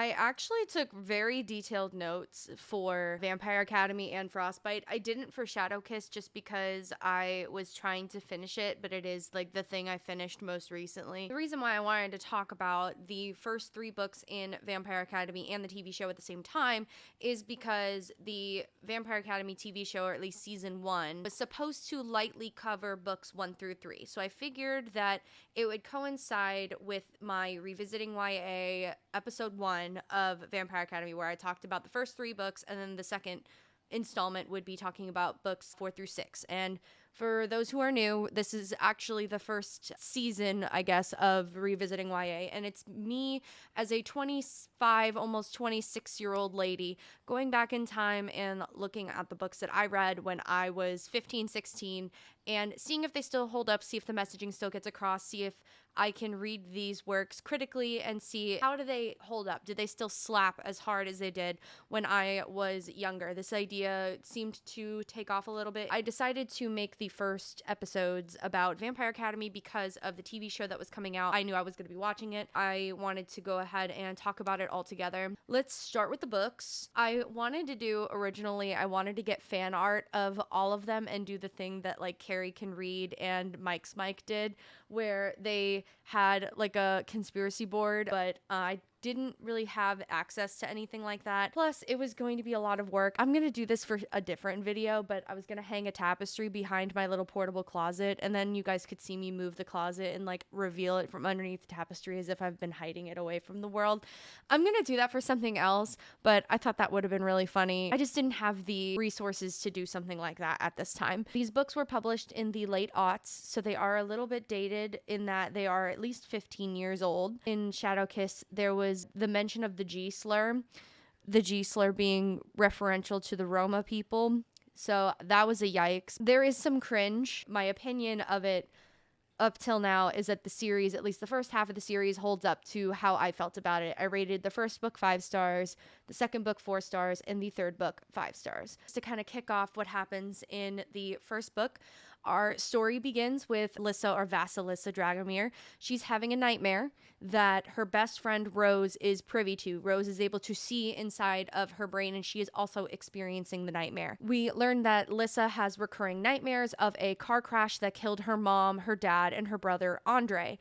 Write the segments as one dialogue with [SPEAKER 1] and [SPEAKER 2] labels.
[SPEAKER 1] I actually took very detailed notes for Vampire Academy and Frostbite. I didn't for Shadowkiss just because I was trying to finish it, but it is like the thing I finished most recently. The reason why I wanted to talk about the first 3 books in Vampire Academy and the TV show at the same time is because the Vampire Academy TV show, or at least season 1, was supposed to lightly cover books 1 through 3. So I figured that it would coincide with my revisiting YA episode 1 of Vampire Academy, where I talked about the first 3 books, and then the second installment would be talking about books 4 through 6. And for those who are new, this is actually the first season, I guess, of Revisiting YA, and it's me as a 25, almost 26-year-old lady going back in time and looking at the books that I read when I was 15, 16, and seeing if they still hold up, see if the messaging still gets across, see if I can read these works critically and see how do they hold up. Did they still slap as hard as they did when I was younger? This idea seemed to take off a little bit. I decided to make the first episodes about Vampire Academy because of the TV show that was coming out. I knew I was going to be watching it. I wanted to go ahead and talk about it all together. Let's start with the books. I wanted to get fan art of all of them and do the thing that like Carrie can read and Mike's Mike did, where they had like a conspiracy board, but I didn't really have access to anything like that. Plus, it was going to be a lot of work. I'm going to do this for a different video, but I was going to hang a tapestry behind my little portable closet, and then you guys could see me move the closet and like reveal it from underneath the tapestry as if I've been hiding it away from the world. I'm going to do that for something else, but I thought that would have been really funny. I just didn't have the resources to do something like that at this time. These books were published in the late aughts, so they are a little bit dated in that they are at least 15 years old. In Shadowkiss, there was the mention of the G slur being referential to the Roma people. So that was a yikes. There is some cringe. My opinion of it up till now is that the series, at least the first half of the series, holds up to how I felt about it. I rated the first book 5 stars, the second book 4 stars, and the third book 5 stars. Just to kind of kick off what happens in the first book, our story begins with Lissa, or Vasilissa Dragomir. She's having a nightmare that her best friend Rose is privy to. Rose is able to see inside of her brain, and she is also experiencing the nightmare. We learn that Lissa has recurring nightmares of a car crash that killed her mom, her dad, and her brother Andre.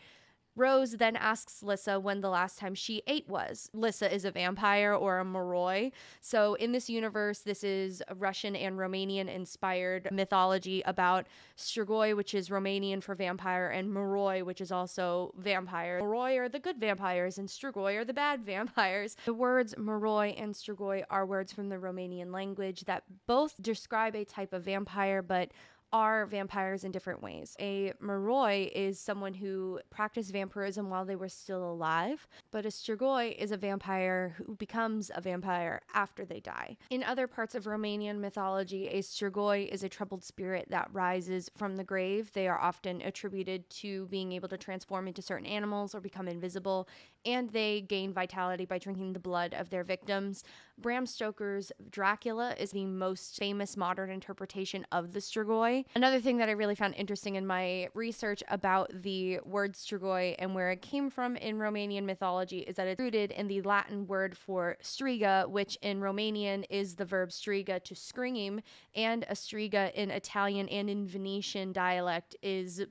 [SPEAKER 1] Rose then asks Lissa when the last time she ate was. Lissa is a vampire, or a Moroi. So in this universe, this is a Russian and Romanian inspired mythology about Strigoi, which is Romanian for vampire, and Moroi, which is also vampire. Moroi are the good vampires and Strigoi are the bad vampires. The words Moroi and Strigoi are words from the Romanian language that both describe a type of vampire, but are vampires in different ways. A Moroi is someone who practiced vampirism while they were still alive, but a Strigoi is a vampire who becomes a vampire after they die. In other parts of Romanian mythology, a Strigoi is a troubled spirit that rises from the grave. They are often attributed to being able to transform into certain animals or become invisible, and they gain vitality by drinking the blood of their victims. Bram Stoker's Dracula is the most famous modern interpretation of the Strigoi. Another thing that I really found interesting in my research about the word Strigoi and where it came from in Romanian mythology is that it's rooted in the Latin word for striga, which in Romanian is the verb striga, to scream, and a striga in Italian and in Venetian dialect is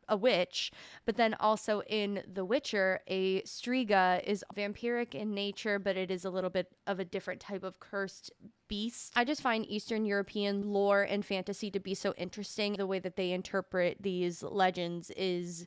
[SPEAKER 1] a witch. But then also in The Witcher, a striga is vampiric in nature, but it is a little bit of a different type of cursed beast. I just find Eastern European lore and fantasy to be so interesting. The way that they interpret these legends is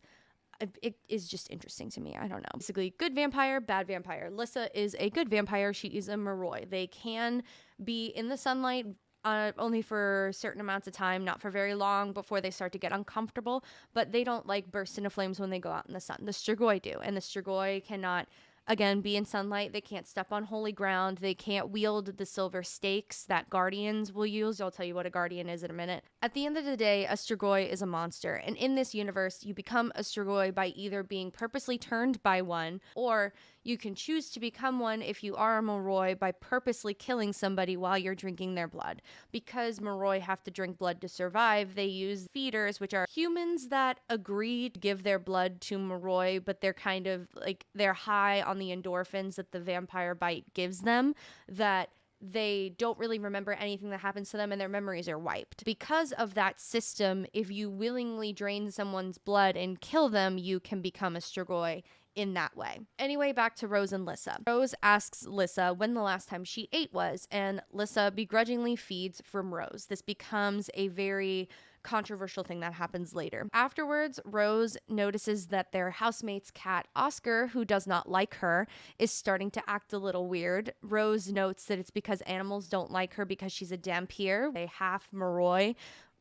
[SPEAKER 1] just interesting to me. I don't know. Basically, good vampire, bad vampire. Lissa is a good vampire. She is a Moroi. They can be in the sunlight only for certain amounts of time, not for very long before they start to get uncomfortable, but they don't like burst into flames when they go out in the sun. The Strigoi do, and the Strigoi cannot, again, be in sunlight. They can't step on holy ground. They can't wield the silver stakes that guardians will use. I'll tell you what a guardian is in a minute. At the end of the day, a Strigoi is a monster, and in this universe, you become a Strigoi by either being purposely turned by one, or You can choose to become one if you are a Moroi by purposely killing somebody while you're drinking their blood. Because Moroi have to drink blood to survive, they use feeders, which are humans that agree to give their blood to Moroi, but they're kind of like, they're high on the endorphins that the vampire bite gives them, that they don't really remember anything that happens to them and their memories are wiped. Because of that system, if you willingly drain someone's blood and kill them, you can become a Strigoi in that way. Anyway, back to Rose and Lissa. Rose asks Lissa when the last time she ate was, and Lissa begrudgingly feeds from Rose. This becomes a very controversial thing that happens later. Afterwards, Rose notices that their housemate's cat, Oscar, who does not like her, is starting to act a little weird. Rose notes that it's because animals don't like her because she's a Dhampir, a half Moroi.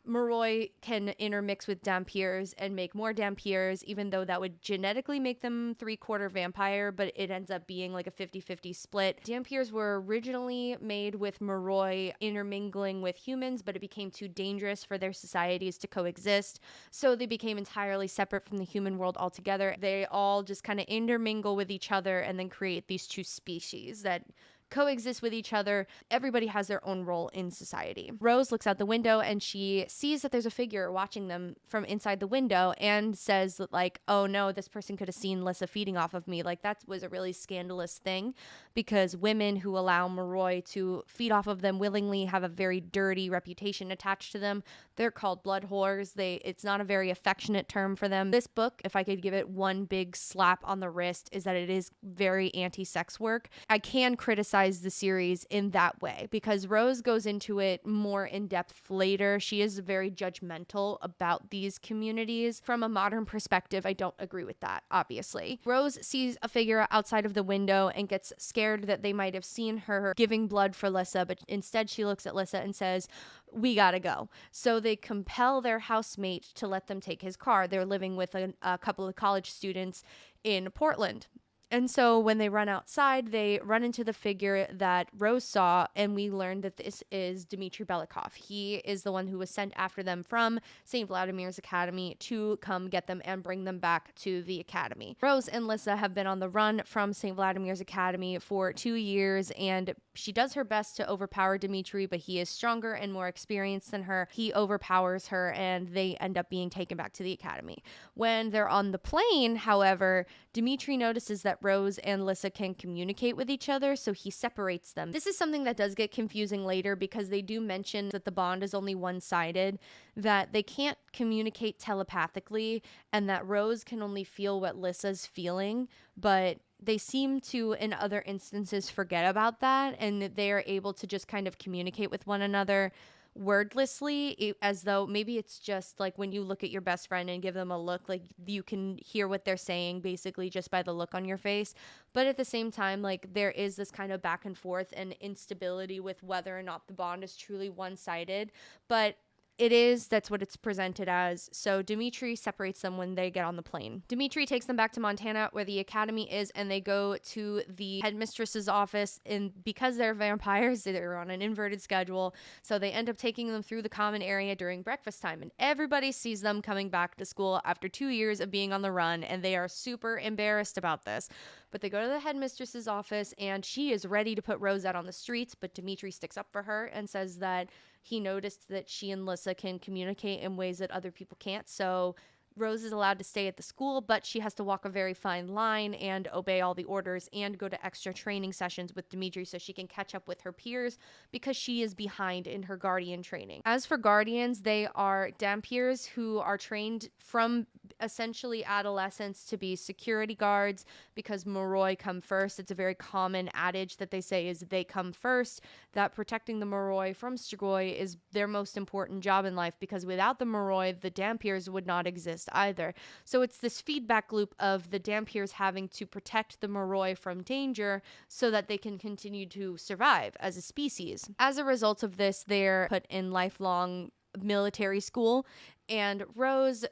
[SPEAKER 1] Moroi can intermix with Dhampirs and make more Dhampirs, even though that would genetically make them 3/4 vampire, but it ends up being like a 50-50 split. Dhampirs were originally made with Moroi intermingling with humans, but it became too dangerous for their societies to coexist, so they became entirely separate from the human world altogether. They all just kind of intermingle with each other and then create these two species that coexist with each other. Everybody has their own role in society. Rose looks out the window and she sees that there's a figure watching them from inside the window and says that, like, oh no, this person could have seen Lissa feeding off of me. Like, that was a really scandalous thing, because women who allow Moroi to feed off of them willingly have a very dirty reputation attached to them. They're called blood whores. It's not a very affectionate term for them. This book, if I could give it one big slap on the wrist, is that it is very anti-sex work. I can criticize the series in that way because Rose goes into it more in depth later. She is very judgmental about these communities. From a modern perspective, I don't agree with that, obviously. Rose sees a figure outside of the window and gets scared that they might have seen her giving blood for Lissa, but instead she looks at Lissa and says, we gotta go. So they compel their housemate to let them take his car. They're living with a couple of college students in Portland. And so when they run outside, they run into the figure that Rose saw, and we learn that this is Dmitry Belikov. He is the one who was sent after them from St. Vladimir's Academy to come get them and bring them back to the academy. Rose and Lissa have been on the run from St. Vladimir's Academy for 2 years, and she does her best to overpower Dmitry, but he is stronger and more experienced than her. He overpowers her, and they end up being taken back to the academy. When they're on the plane, however, Dmitry notices that Rose and Lissa can communicate with each other, so he separates them. This is something that does get confusing later because they do mention that the bond is only one-sided, that they can't communicate telepathically, and that Rose can only feel what Lissa's feeling, but they seem to, in other instances, forget about that, and they are able to just kind of communicate with one another wordlessly, as though maybe it's just like when you look at your best friend and give them a look, like you can hear what they're saying basically just by the look on your face. But at the same time, like, there is this kind of back and forth and instability with whether or not the bond is truly one-sided, but that's what it's presented as. So Dmitry separates them when they get on the plane. Dmitry takes them back to Montana where the academy is, and they go to the headmistress's office, and because they're vampires, they're on an inverted schedule, so they end up taking them through the common area during breakfast time, and everybody sees them coming back to school after 2 years of being on the run, and they are super embarrassed about this. But they go to the headmistress's office, and she is ready to put Rose out on the streets, but Dmitry sticks up for her and says that he noticed that she and Lissa can communicate in ways that other people can't. So Rose is allowed to stay at the school, but she has to walk a very fine line and obey all the orders and go to extra training sessions with Dmitry so she can catch up with her peers because she is behind in her guardian training. As for guardians, they are Dhampirs who are trained from essentially adolescence to be security guards because Moroi come first. It's a very common adage that they say is they come first, that protecting the Moroi from Strigoi is their most important job in life because without the Moroi, the Dhampirs would not exist either. So it's this feedback loop of the Dhampirs having to protect the Moroi from danger so that they can continue to survive as a species. As a result of this, they're put in lifelong military school, and Rose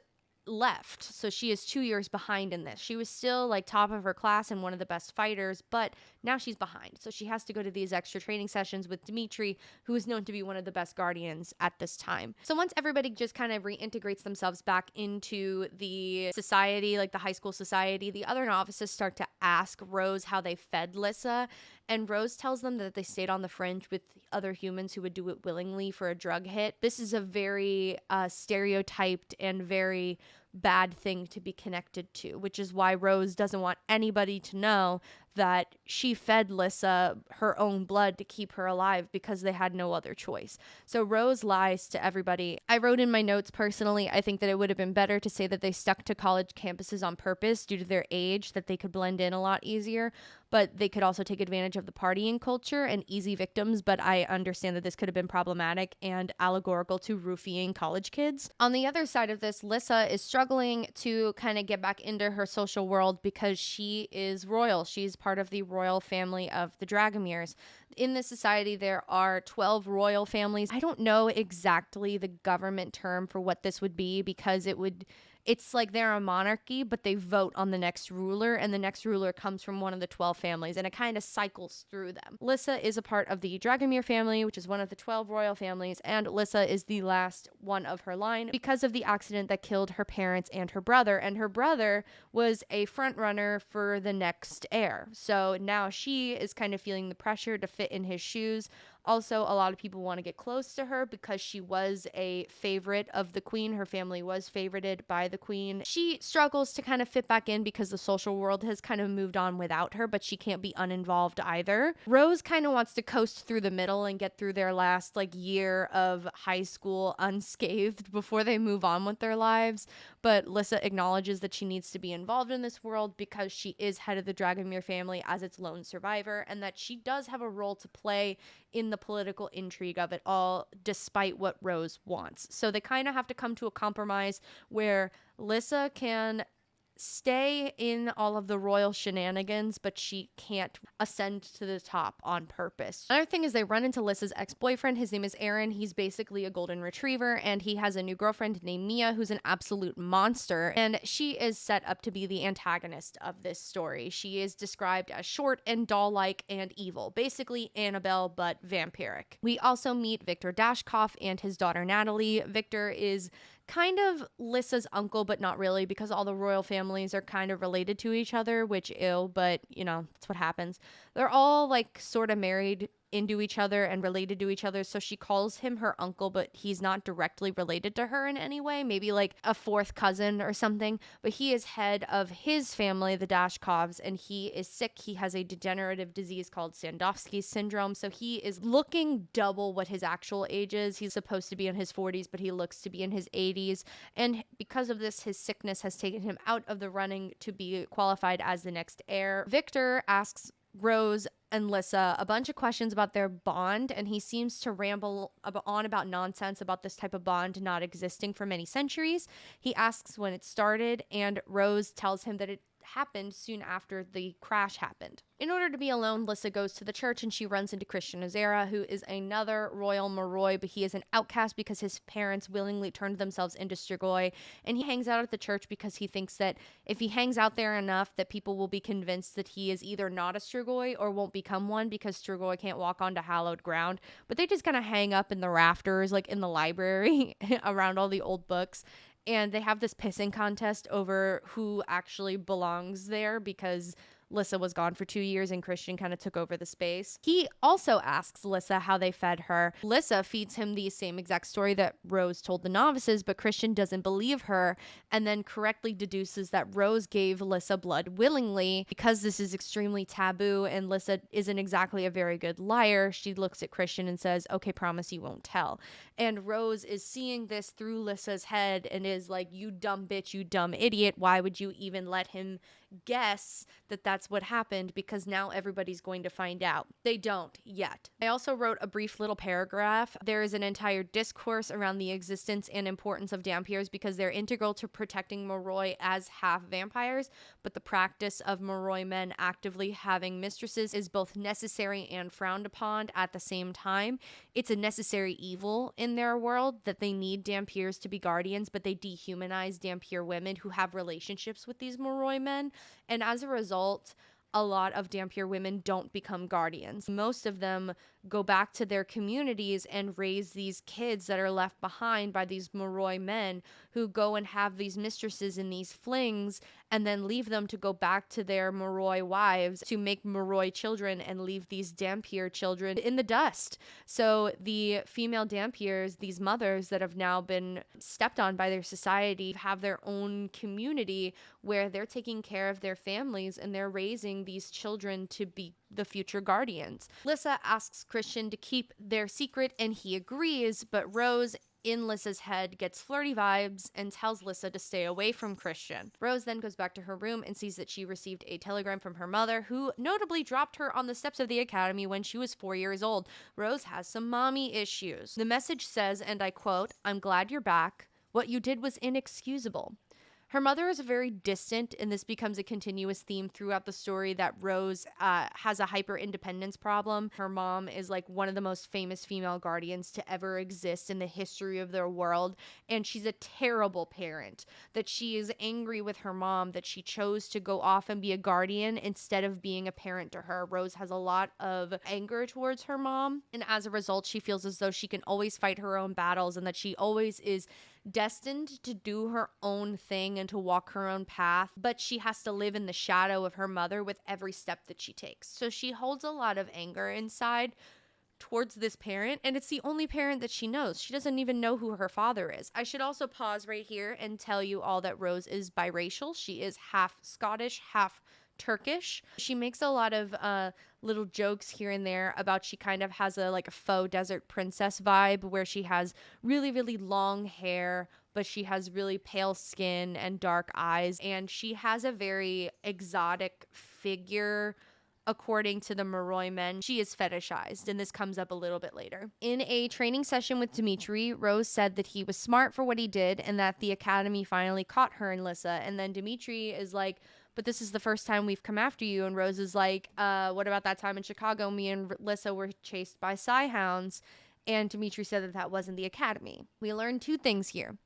[SPEAKER 1] left, so she is 2 years behind in this. She was still like top of her class and one of the best fighters, but Now she's behind. So she has to go to these extra training sessions with Dimitri, who is known to be one of the best guardians at this time. So once everybody just kind of reintegrates themselves back into the society, like the high school society, the other novices start to ask Rose how they fed Lissa. And Rose tells them that they stayed on the fringe with other humans who would do it willingly for a drug hit. This is a very stereotyped and very bad thing to be connected to, which is why Rose doesn't want anybody to know that she fed Lissa her own blood to keep her alive because they had no other choice. So Rose lies to everybody. I wrote in my notes personally, I think that it would have been better to say that they stuck to college campuses on purpose due to their age, that they could blend in a lot easier, but they could also take advantage of the partying culture and easy victims. But I understand that this could have been problematic and allegorical to roofying college kids. On the other side of this, Lissa is struggling to kind of get back into her social world because she is royal. She's part of the royal family of the Dragomirs. In this society, there are 12 royal families. I don't know exactly the government term for what this would be because it's like they're a monarchy, but they vote on the next ruler, and the next ruler comes from one of the 12 families, and it kind of cycles through them. Lissa is a part of the Dragomir family, which is one of the 12 royal families, and Lissa is the last one of her line because of the accident that killed her parents and her brother was a front runner for the next heir. So now she is kind of feeling the pressure to fit in his shoes. Also, a lot of people want to get close to her because she was a favorite of the queen. Her family was favorited by the queen. She struggles to kind of fit back in because the social world has kind of moved on without her, but she can't be uninvolved either. Rose kind of wants to coast through the middle and get through their last year of high school unscathed before they move on with their lives. But Lissa acknowledges that she needs to be involved in this world because she is head of the Dragomir family as its lone survivor, and that she does have a role to play in the political intrigue of it all, despite what Rose wants. So they kind of have to come to a compromise where Lissa can stay in all of the royal shenanigans, but she can't ascend to the top on purpose. Another thing is they run into Lissa's ex-boyfriend. His name is Aaron. He's basically a golden retriever, and he has a new girlfriend named Mia, who's an absolute monster, and she is set up to be the antagonist of this story. She is described as short and doll-like and evil, basically Annabelle, but vampiric. We also meet Victor Dashkoff and his daughter Natalie. Victor is kind of Lissa's uncle, but not really, because all the royal families are kind of related to each other, which but that's what happens. They're all sort of married into each other and related to each other, so she calls him her uncle, but he's not directly related to her in any way, maybe a fourth cousin or something. But he is head of his family, the Dashkovs, and he is sick. He has a degenerative disease called Sandowski's syndrome, so he is looking double what his actual age is. He's supposed to be in his 40s, but he looks to be in his 80s, and because of this, his sickness has taken him out of the running to be qualified as the next heir. Victor asks Rose and Lissa a bunch of questions about their bond, and he seems to ramble on about nonsense about this type of bond not existing for many centuries. He asks when it started, and Rose tells him that it happened soon after the crash happened. In order to be alone, Lissa goes to the church and she runs into Christian Ozera, who is another royal Moroi, but he is an outcast because his parents willingly turned themselves into Strigoi, and he hangs out at the church because he thinks that if he hangs out there enough that people will be convinced that he is either not a Strigoi or won't become one, because Strigoi can't walk onto hallowed ground. But they just kind of hang up in the rafters, in the library around all the old books. And they have this pissing contest over who actually belongs there because Lissa was gone for 2 years and Christian kind of took over the space. He also asks Lissa how they fed her. Lissa feeds him the same exact story that Rose told the novices, but Christian doesn't believe her and then correctly deduces that Rose gave Lissa blood willingly. Because this is extremely taboo and Lissa isn't exactly a very good liar, she looks at Christian and says, "Okay, promise you won't tell." And Rose is seeing this through Lissa's head and is like, "You dumb bitch, you dumb idiot. Why would you even let him guess that that's what happened, because now everybody's going to find out." They don't yet. I also wrote a brief little paragraph. There is an entire discourse around the existence and importance of Dhampirs because they're integral to protecting Moroi as half vampires, but the practice of Moroi men actively having mistresses is both necessary and frowned upon at the same time. It's a necessary evil in their world that they need Dhampirs to be guardians, but they dehumanize Dhampir women who have relationships with these Moroi men. And as a result, a lot of Dampier women don't become guardians. Most of them go back to their communities and raise these kids that are left behind by these Moroi men who go and have these mistresses in these flings and then leave them to go back to their Moroi wives to make Moroi children and leave these Dampier children in the dust. So the female Dampiers, these mothers that have now been stepped on by their society, have their own community where they're taking care of their families and they're raising these children to be the future guardians. Lissa asks Christian to keep their secret and he agrees, but Rose in Lissa's head gets flirty vibes and tells Lissa to stay away from Christian. Rose then goes back to her room and sees that she received a telegram from her mother, who notably dropped her on the steps of the academy when she was 4 years old. Rose has some mommy issues. The message says, and I quote, "I'm glad you're back. What you did was inexcusable." Her mother is very distant, and this becomes a continuous theme throughout the story that Rose has a hyper-independence problem. Her mom is like one of the most famous female guardians to ever exist in the history of their world, and she's a terrible parent. That she is angry with her mom that she chose to go off and be a guardian instead of being a parent to her. Rose has a lot of anger towards her mom, and as a result, she feels as though she can always fight her own battles and that she always is destined to do her own thing and to walk her own path, but she has to live in the shadow of her mother with every step that she takes. So she holds a lot of anger inside towards this parent, and it's the only parent that she knows. She doesn't even know who her father is. I should also pause right here and tell you all that Rose is biracial. She is half Scottish, half Turkish. She makes a lot of little jokes here and there about she kind of has a faux desert princess vibe where she has really, really long hair, but she has really pale skin and dark eyes, and she has a very exotic figure. According to the Moroi men, she is fetishized, and this comes up a little bit later. In a training session with Dimitri, Rose said that he was smart for what he did and that the academy finally caught her and Lissa, and then Dimitri is like, "But this is the first time we've come after you," and Rose is like, what about that time in Chicago? Me and Lissa were chased by Psi-hounds, and Dimitri said that that wasn't the academy. We learned two things here.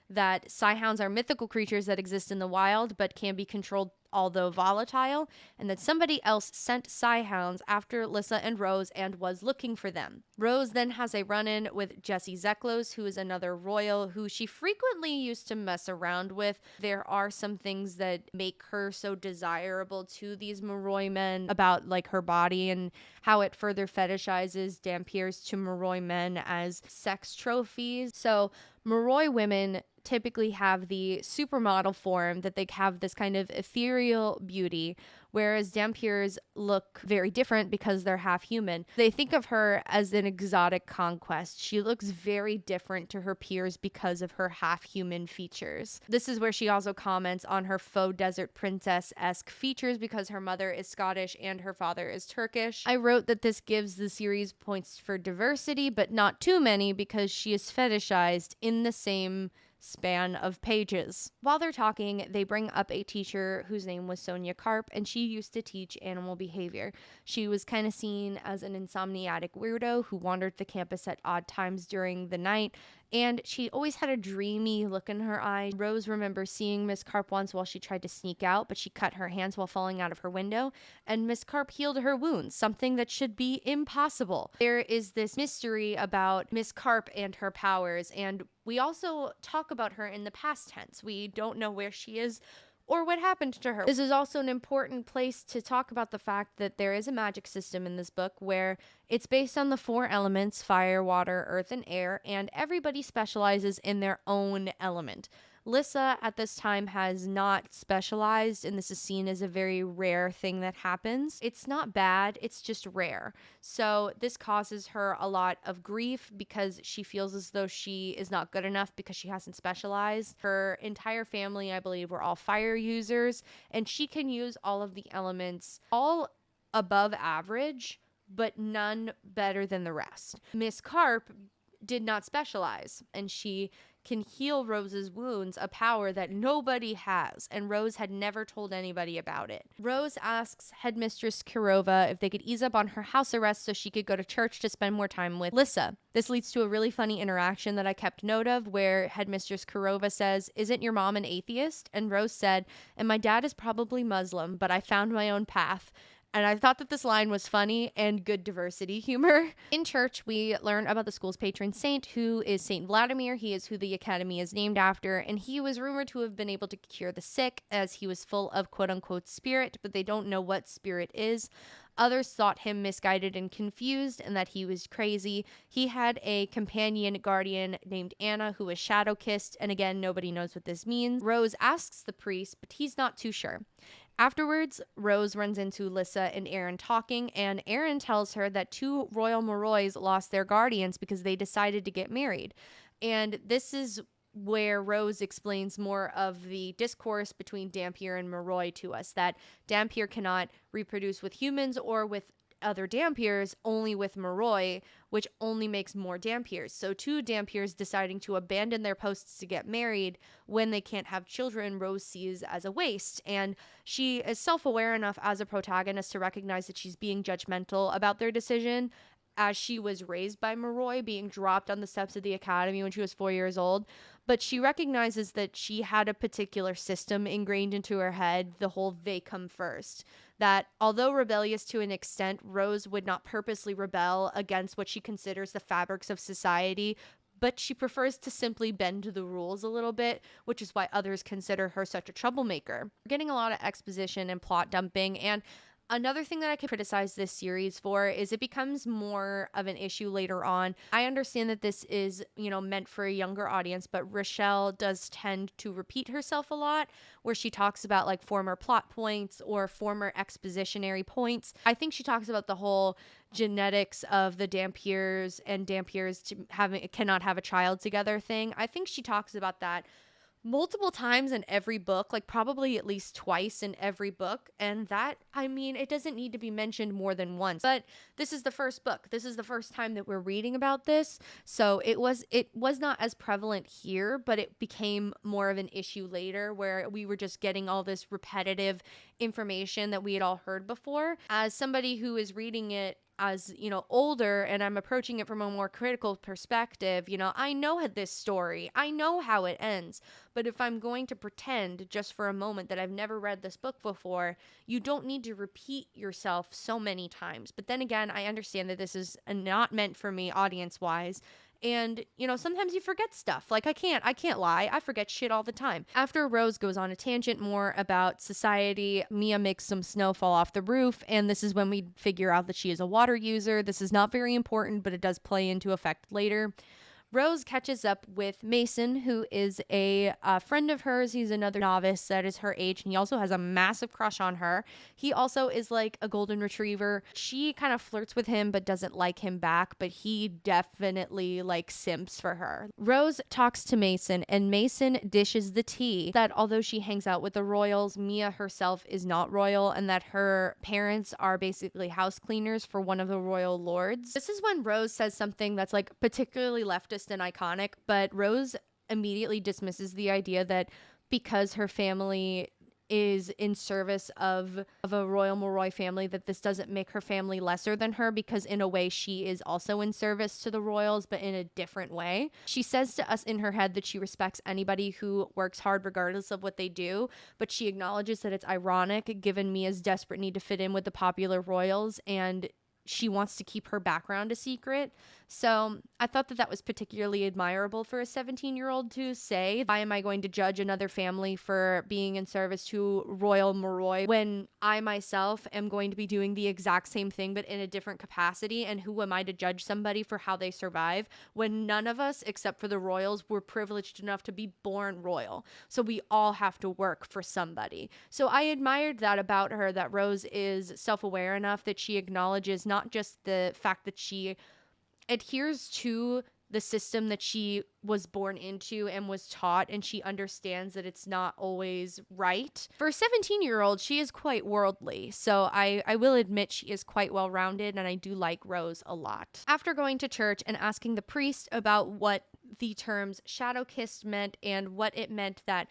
[SPEAKER 1] That Psi-hounds are mythical creatures that exist in the wild but can be controlled although volatile, and that somebody else sent Psi-hounds after Lissa and Rose and was looking for them. Rose then has a run-in with Jesse Zeklos, who is another royal who she frequently used to mess around with. There are some things that make her so desirable to these Moroi men about her body and how it further fetishizes Dampiers to Moroi men as sex trophies. So Moroi women typically have the supermodel form, that they have this kind of ethereal beauty, whereas Dampiers look very different because they're half human. They think of her as an exotic conquest. She looks very different to her peers because of her half human features. This is where she also comments on her faux desert princess-esque features because her mother is Scottish and her father is Turkish. I wrote that this gives the series points for diversity, but not too many because she is fetishized in the same span of pages. While they're talking, they bring up a teacher whose name was Sonia Karp, and she used to teach animal behavior. She was kind of seen as an insomniatic weirdo who wandered the campus at odd times during the night, and she always had a dreamy look in her eye. Rose remembers seeing Miss Karp once while she tried to sneak out, but she cut her hands while falling out of her window, and Miss Karp healed her wounds, something that should be impossible. There is this mystery about Miss Karp and her powers, and we also talk about her in the past tense. We don't know where she is or what happened to her. This is also an important place to talk about the fact that there is a magic system in this book where it's based on the 4 elements: fire, water, earth, and air, and everybody specializes in their own element. Lissa at this time has not specialized, and this is seen as a very rare thing that happens. It's not bad, it's just rare. So this causes her a lot of grief because she feels as though she is not good enough because she hasn't specialized. Her entire family, I believe, were all fire users, and she can use all of the elements, all above average, but none better than the rest. Miss Karp did not specialize, and she can heal Rose's wounds, a power that nobody has, and Rose had never told anybody about it. Rose asks Headmistress Kirova if they could ease up on her house arrest so she could go to church to spend more time with Lissa. This leads to a really funny interaction that I kept note of, where Headmistress Kirova says, "Isn't your mom an atheist?" And Rose said, "And my dad is probably Muslim, but I found my own path." And I thought that this line was funny and good diversity humor. In church, we learn about the school's patron saint, who is Saint Vladimir. He is who the academy is named after, and he was rumored to have been able to cure the sick, as he was full of quote-unquote spirit, but they don't know what spirit is. Others thought him misguided and confused and that he was crazy. He had a companion guardian named Anna who was shadow-kissed, and again, nobody knows what this means. Rose asks the priest, but he's not too sure. Afterwards, Rose runs into Lissa and Aaron talking, and Aaron tells her that 2 Royal Morroys lost their guardians because they decided to get married. And this is where Rose explains more of the discourse between Dhampir and Moroi to us, that Dhampir cannot reproduce with humans or with other Dhampirs, only with Moroi, which only makes more Dhampirs. So 2 Dhampirs deciding to abandon their posts to get married when they can't have children, Rose sees as a waste. And she is self-aware enough as a protagonist to recognize that she's being judgmental about their decision, as she was raised by Moroi, being dropped on the steps of the academy when she was 4 years old. But she recognizes that she had a particular system ingrained into her head, the whole "they come first." That although rebellious to an extent, Rose would not purposely rebel against what she considers the fabrics of society, but she prefers to simply bend to the rules a little bit, which is why others consider her such a troublemaker. We're getting a lot of exposition and plot dumping, and another thing that I could criticize this series for is it becomes more of an issue later on. I understand that this is, meant for a younger audience, but Rochelle does tend to repeat herself a lot, where she talks about like former plot points or former expositionary points. I think she talks about the whole genetics of the Dhampirs and Dhampirs cannot have a child together thing. I think she talks about that multiple times in every book, like probably at least twice in every book. And that, it doesn't need to be mentioned more than once. But this is the first book. This is the first time that we're reading about this. So it was not as prevalent here, but it became more of an issue later, where we were just getting all this repetitive information that we had all heard before. As somebody who is reading it as older, and I'm approaching it from a more critical perspective, I know this story, I know how it ends, but if I'm going to pretend just for a moment that I've never read this book before, you don't need to repeat yourself so many times. But then again, I understand that this is not meant for me audience wise. And, sometimes you forget stuff. Like I can't lie. I forget shit all the time. After Rose goes on a tangent more about society, Mia makes some snow fall off the roof. And this is when we figure out that she is a water user. This is not very important, but it does play into effect later. Rose catches up with Mason, who is a friend of hers. He's another novice that is her age, and he also has a massive crush on her. He also is like a golden retriever. She kind of flirts with him but doesn't like him back, but he definitely like simps for her. Rose talks to Mason, and Mason dishes the tea that although she hangs out with the royals, Mia herself is not royal, and that her parents are basically house cleaners for one of the royal lords. This is when Rose says something that's like particularly leftist and iconic, but Rose immediately dismisses the idea that because her family is in service of a royal Moroi family, that this doesn't make her family lesser than her, because in a way she is also in service to the royals, but in a different way. She says to us in her head that she respects anybody who works hard regardless of what they do, but she acknowledges that it's ironic given Mia's desperate need to fit in with the popular royals, and she wants to keep her background a secret. So I thought that was particularly admirable for a 17-year-old to say. Why am I going to judge another family for being in service to Royal Moroi when I myself am going to be doing the exact same thing but in a different capacity? And who am I to judge somebody for how they survive when none of us, except for the royals, were privileged enough to be born royal? So we all have to work for somebody. So I admired that about her, that Rose is self-aware enough that she acknowledges not just the fact that she adheres to the system that she was born into and was taught, and she understands that it's not always right. For a 17-year-old, she is quite worldly, so I will admit she is quite well-rounded, and I do like Rose a lot. After going to church and asking the priest about what the terms shadow kissed meant and what it meant that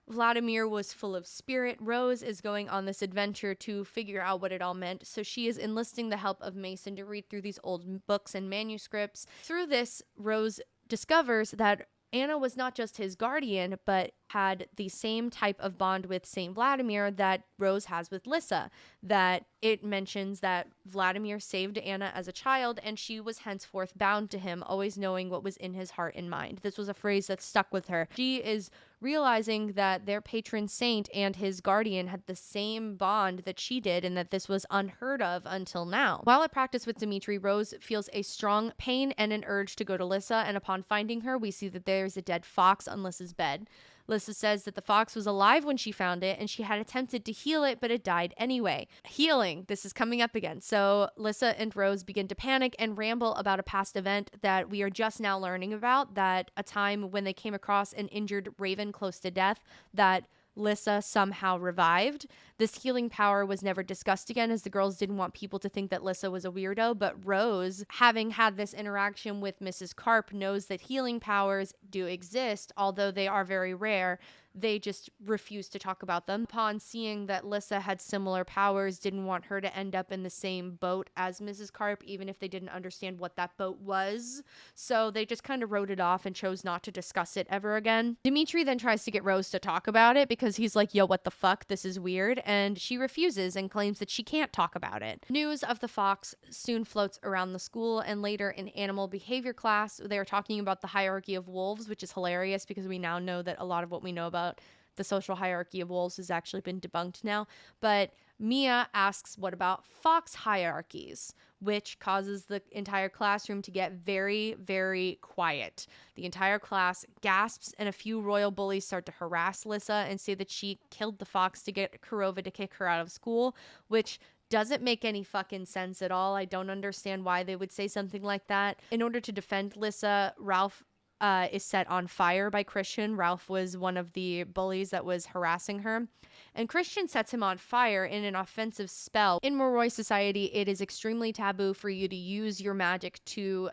[SPEAKER 1] Vladimir was full of spirit. Rose is going on this adventure to figure out what it all meant, so she is enlisting the help of Mason to read through these old books and manuscripts. Through this, Rose discovers that Anna was not just his guardian, but had the same type of bond with Saint Vladimir that Rose has with Lissa. That it mentions that Vladimir saved Anna as a child, and she was henceforth bound to him, always knowing what was in his heart and mind. This was a phrase that stuck with her. She is realizing that their patron saint and his guardian had the same bond that she did, and that this was unheard of until now. While at practice with Dimitri, Rose feels a strong pain and an urge to go to Lissa, and upon finding her, we see that there's a dead fox on Lissa's bed. Lissa says that the fox was alive when she found it, and she had attempted to heal it, but it died anyway. Healing, this is coming up again. So Lissa and Rose begin to panic and ramble about a past event that we are just now learning about, that a time when they came across an injured raven close to death that Lissa somehow revived. This healing power was never discussed again, as the girls didn't want people to think that Lissa was a weirdo, but Rose, having had this interaction with Mrs. Karp, knows that healing powers do exist, although they are very rare. They just refuse to talk about them. Upon seeing that Lissa had similar powers, didn't want her to end up in the same boat as Mrs. Karp, even if they didn't understand what that boat was. So they just kind of wrote it off and chose not to discuss it ever again. Dimitri then tries to get Rose to talk about it because he's like, yo, what the fuck? This is weird. And she refuses and claims that she can't talk about it. News of the fox soon floats around the school, and later in animal behavior class, they are talking about the hierarchy of wolves, which is hilarious because we now know that a lot of what we know about the social hierarchy of wolves has actually been debunked now. But Mia asks, what about fox hierarchies? Which causes the entire classroom to get very, very quiet. The entire class gasps, and a few royal bullies start to harass Lissa and say that she killed the fox to get Kurova to kick her out of school, which doesn't make any fucking sense at all. I don't understand why they would say something like that. In order to defend Lissa, Ralph is set on fire by Christian. Ralph was one of the bullies that was harassing her, and Christian sets him on fire in an offensive spell. In Moroi society, it is extremely taboo for you to use your magic to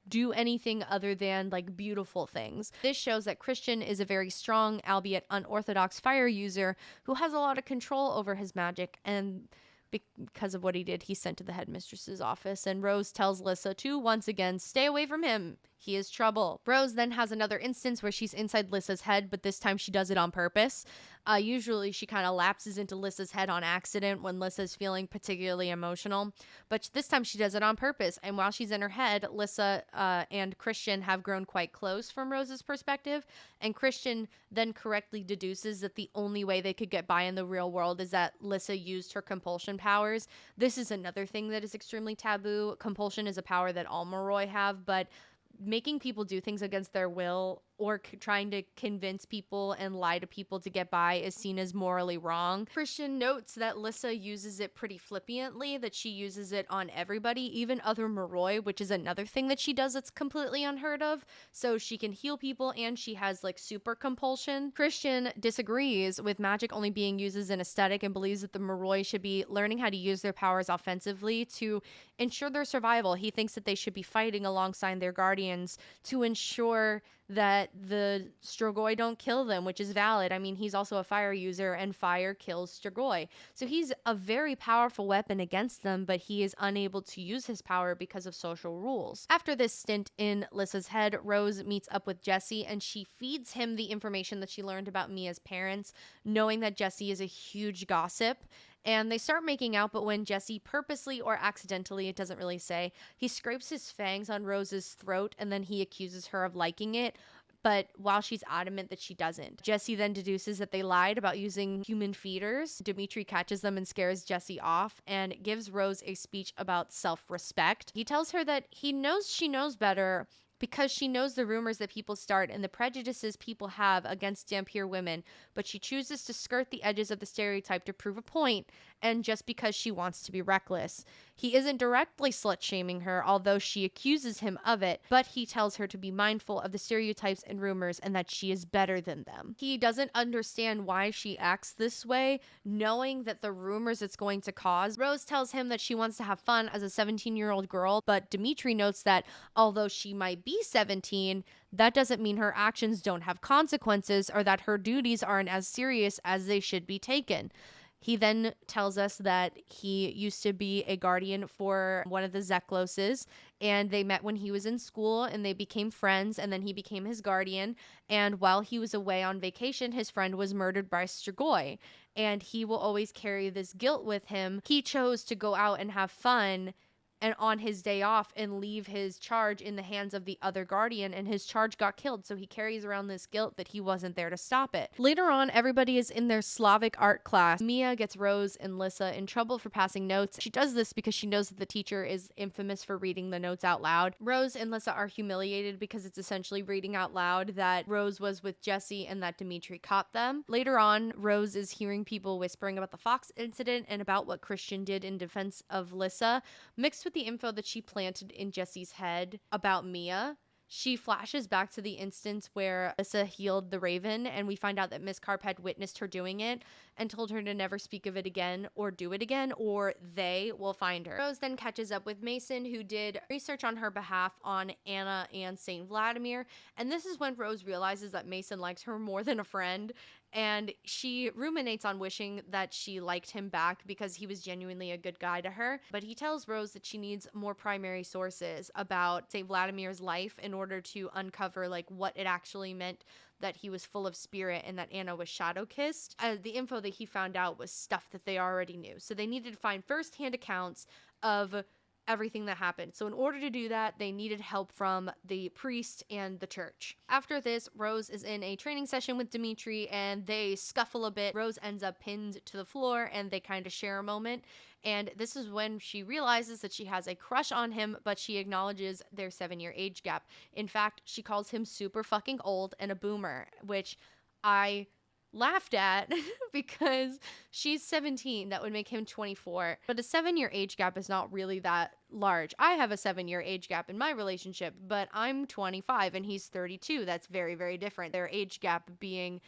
[SPEAKER 1] do anything other than like beautiful things. This shows that Christian is a very strong, albeit unorthodox fire user who has a lot of control over his magic, and because of what he did, he's sent to the headmistress's office, and Rose tells Lissa to once again stay away from him. He is trouble. Rose then has another instance where she's inside Lissa's head, but this time she does it on purpose. Usually she kind of lapses into Lissa's head on accident when Lissa's feeling particularly emotional, but this time she does it on purpose. And while she's in her head, Lissa and Christian have grown quite close from Rose's perspective, and Christian then correctly deduces that the only way they could get by in the real world is that Lissa used her compulsion powers. This is another thing that is extremely taboo. Compulsion is a power that all Moroi have, but making people do things against their will or trying to convince people and lie to people to get by is seen as morally wrong. Christian notes that Lissa uses it pretty flippantly, that she uses it on everybody, even other Moroi, which is another thing that she does that's completely unheard of. So she can heal people and she has like super compulsion. Christian disagrees with magic only being used as an aesthetic and believes that the Moroi should be learning how to use their powers offensively to ensure their survival. He thinks that they should be fighting alongside their guardians to ensure that the Strigoi don't kill them, which is valid. I mean, he's also a fire user, and fire kills Strigoi. So he's a very powerful weapon against them, but he is unable to use his power because of social rules. After this stint in Lissa's head, Rose meets up with Jesse, and she feeds him the information that she learned about Mia's parents, knowing that Jesse is a huge gossip. And they start making out, but when Jesse purposely or accidentally, it doesn't really say, he scrapes his fangs on Rose's throat, and then he accuses her of liking it, but while she's adamant that she doesn't. Jesse then deduces that they lied about using human feeders. Dimitri catches them and scares Jesse off and gives Rose a speech about self-respect. He tells her that he knows she knows better because she knows the rumors that people start and the prejudices people have against Dhampir women, but she chooses to skirt the edges of the stereotype to prove a point, and just because she wants to be reckless. He isn't directly slut-shaming her, although she accuses him of it, but he tells her to be mindful of the stereotypes and rumors and that she is better than them. He doesn't understand why she acts this way, knowing that the rumors it's going to cause. Rose tells him that she wants to have fun as a 17-year-old girl, but Dimitri notes that although she might might be 17, that doesn't mean her actions don't have consequences or that her duties aren't as serious as they should be taken. He then tells us that he used to be a guardian for one of the Zekloses, and they met when he was in school and they became friends, and then he became his guardian. And while he was away on vacation, his friend was murdered by Strigoi, and he will always carry this guilt with him. He chose to go out and have fun and on his day off and leave his charge in the hands of the other guardian, and his charge got killed, so he carries around this guilt that he wasn't there to stop it. Later on, everybody is in their Slavic art class. Mia gets Rose and Lissa in trouble for passing notes. She does this because she knows that the teacher is infamous for reading the notes out loud. Rose and Lissa are humiliated because it's essentially reading out loud that Rose was with Jesse and that Dimitri caught them. Later on, Rose is hearing people whispering about the Fox incident and about what Christian did in defense of Lissa, mixed with the info that she planted in Jesse's head about Mia. She flashes back to the instance where Lissa healed the Raven, and we find out that Miss Carp had witnessed her doing it and told her to never speak of it again or do it again, or they will find her. Rose then catches up with Mason, who did research on her behalf on Anna and Saint Vladimir, and this is when Rose realizes that Mason likes her more than a friend, and she ruminates on wishing that she liked him back because he was genuinely a good guy to her. But he tells Rose that she needs more primary sources about St. Vladimir's life in order to uncover like what it actually meant that he was full of spirit and that Anna was shadow-kissed. The info that he found out was stuff that they already knew. So they needed to find first-hand accounts of everything that happened. So in order to do that, they needed help from the priest and the church. After this, Rose is in a training session with Dimitri and they scuffle a bit. Rose ends up pinned to the floor and they kind of share a moment. And this is when she realizes that she has a crush on him, but she acknowledges their 7-year age gap. In fact, she calls him super fucking old and a boomer, which I laughed at because she's 17. That would make him 24. But a 7-year age gap is not really that large. I have a 7-year age gap in my relationship, but I'm 25 and he's 32. That's very, very different. Their age gap being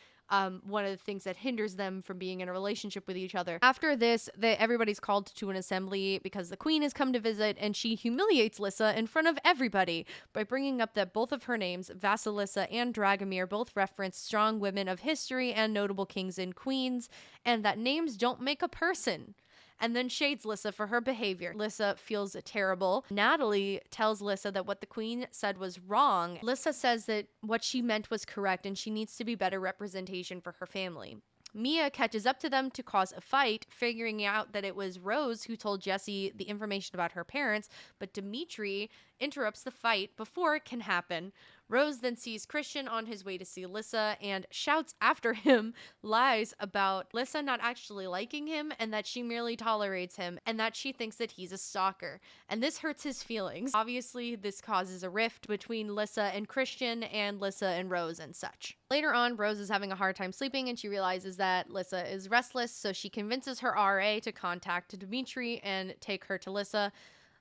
[SPEAKER 1] one of the things that hinders them from being in a relationship with each other. After this, everybody's called to an assembly because the queen has come to visit, and she humiliates Lissa in front of everybody by bringing up that both of her names, Vasilissa and Dragomir, both reference strong women of history and notable kings and queens, and that names don't make a person. And then shades Lissa for her behavior. Lissa feels terrible. Natalie tells Lissa that what the queen said was wrong. Lissa says that what she meant was correct and she needs to be better representation for her family. Mia catches up to them to cause a fight, figuring out that it was Rose who told Jesse the information about her parents, but Dimitri interrupts the fight before it can happen. Rose then sees Christian on his way to see Lissa and shouts after him lies about Lissa not actually liking him and that she merely tolerates him and that she thinks that he's a stalker. And this hurts his feelings. Obviously, this causes a rift between Lissa and Christian and Lissa and Rose and such. Later on, Rose is having a hard time sleeping and she realizes that Lissa is restless, so she convinces her RA to contact Dimitri and take her to Lissa.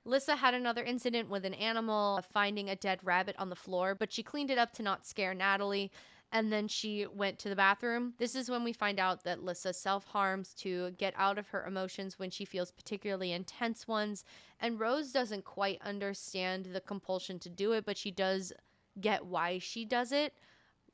[SPEAKER 1] Lissa had another incident with an animal, finding a dead rabbit on the floor, but she cleaned it up to not scare Natalie, and then she went to the bathroom. This is when we find out that Lissa self-harms to get out of her emotions when she feels particularly intense ones, and Rose doesn't quite understand the compulsion to do it, but she does get why she does it.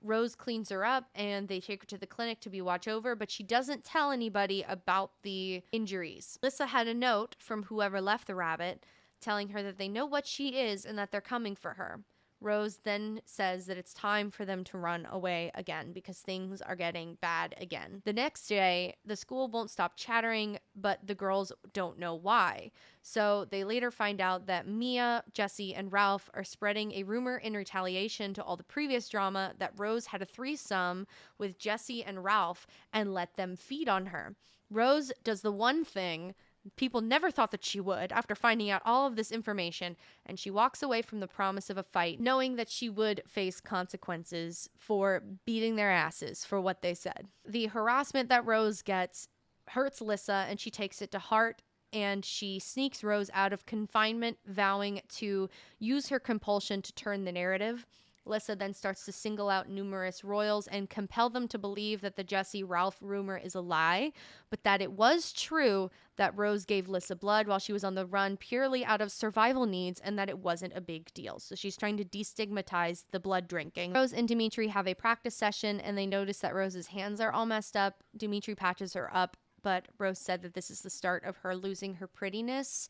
[SPEAKER 1] Rose cleans her up and they take her to the clinic to be watched over, but she doesn't tell anybody about the injuries. Lissa had a note from whoever left the rabbit telling her that they know what she is and that they're coming for her. Rose then says that it's time for them to run away again because things are getting bad again. The next day, the school won't stop chattering, but the girls don't know why. So they later find out that Mia, Jesse, and Ralph are spreading a rumor in retaliation to all the previous drama that Rose had a threesome with Jesse and Ralph and let them feed on her. Rose does the one thing people never thought that she would after finding out all of this information, and she walks away from the promise of a fight, knowing that she would face consequences for beating their asses for what they said. The harassment that Rose gets hurts Lissa, and she takes it to heart, and she sneaks Rose out of confinement, vowing to use her compulsion to turn the narrative. Lissa then starts to single out numerous royals and compel them to believe that the Jesse Ralph rumor is a lie, but that it was true that Rose gave Lissa blood while she was on the run purely out of survival needs and that it wasn't a big deal. So she's trying to destigmatize the blood drinking. Rose and Dimitri have a practice session and they notice that Rose's hands are all messed up. Dimitri patches her up, but Rose said that this is the start of her losing her prettiness,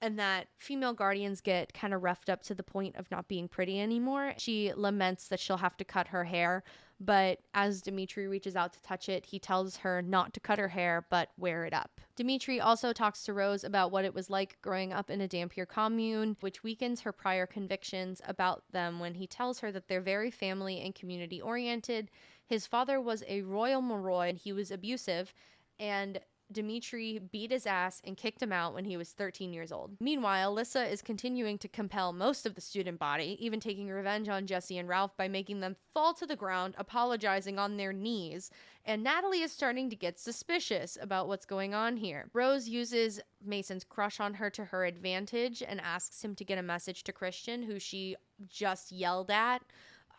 [SPEAKER 1] and that female guardians get kind of roughed up to the point of not being pretty anymore. She laments that she'll have to cut her hair, but as Dimitri reaches out to touch it, he tells her not to cut her hair, but wear it up. Dimitri also talks to Rose about what it was like growing up in a Dampier commune, which weakens her prior convictions about them when he tells her that they're very family and community oriented. His father was a royal Moroi and he was abusive, and Dimitri beat his ass and kicked him out when he was 13 years old. Meanwhile, Lissa is continuing to compel most of the student body, even taking revenge on Jesse and Ralph by making them fall to the ground, apologizing on their knees. And Natalie is starting to get suspicious about what's going on here. Rose uses Mason's crush on her to her advantage and asks him to get a message to Christian, who she just yelled at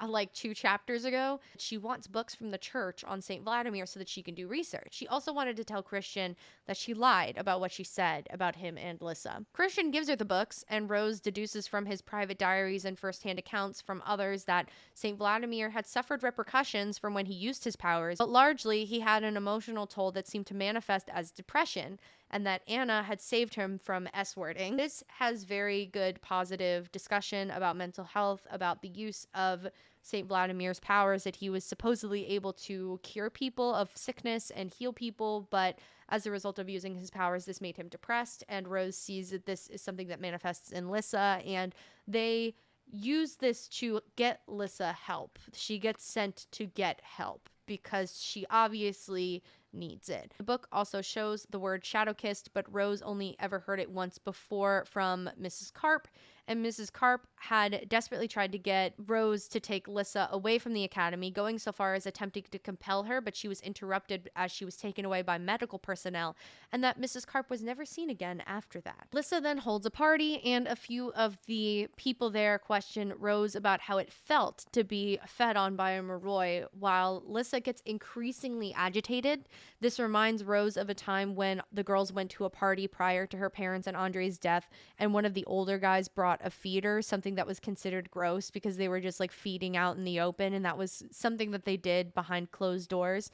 [SPEAKER 1] like 2 chapters ago. She wants books from the church on St. Vladimir so that she can do research. She also wanted to tell Christian that she lied about what she said about him and Lissa. Christian gives her the books, and Rose deduces from his private diaries and firsthand accounts from others that St. Vladimir had suffered repercussions from when he used his powers, but largely he had an emotional toll that seemed to manifest as depression, and that Anna had saved him from S-wording. This has very good positive discussion about mental health, about the use of St. Vladimir's powers, that he was supposedly able to cure people of sickness and heal people, but as a result of using his powers, this made him depressed, and Rose sees that this is something that manifests in Lissa, and they use this to get Lissa help. She gets sent to get help because she obviously needs it. The book also shows the word shadow kissed, but Rose only ever heard it once before from Mrs. Karp, and Mrs. Karp had desperately tried to get Rose to take Lissa away from the academy, going so far as attempting to compel her, but she was interrupted as she was taken away by medical personnel, and that Mrs. Karp was never seen again after that. Lissa then holds a party, and a few of the people there question Rose about how it felt to be fed on by a Moroi, while Lissa gets increasingly agitated. This reminds Rose of a time when the girls went to a party prior to her parents' and Andre's death, and one of the older guys brought a feeder, something that was considered gross because they were just like feeding out in the open, and that was something that they did behind closed doors.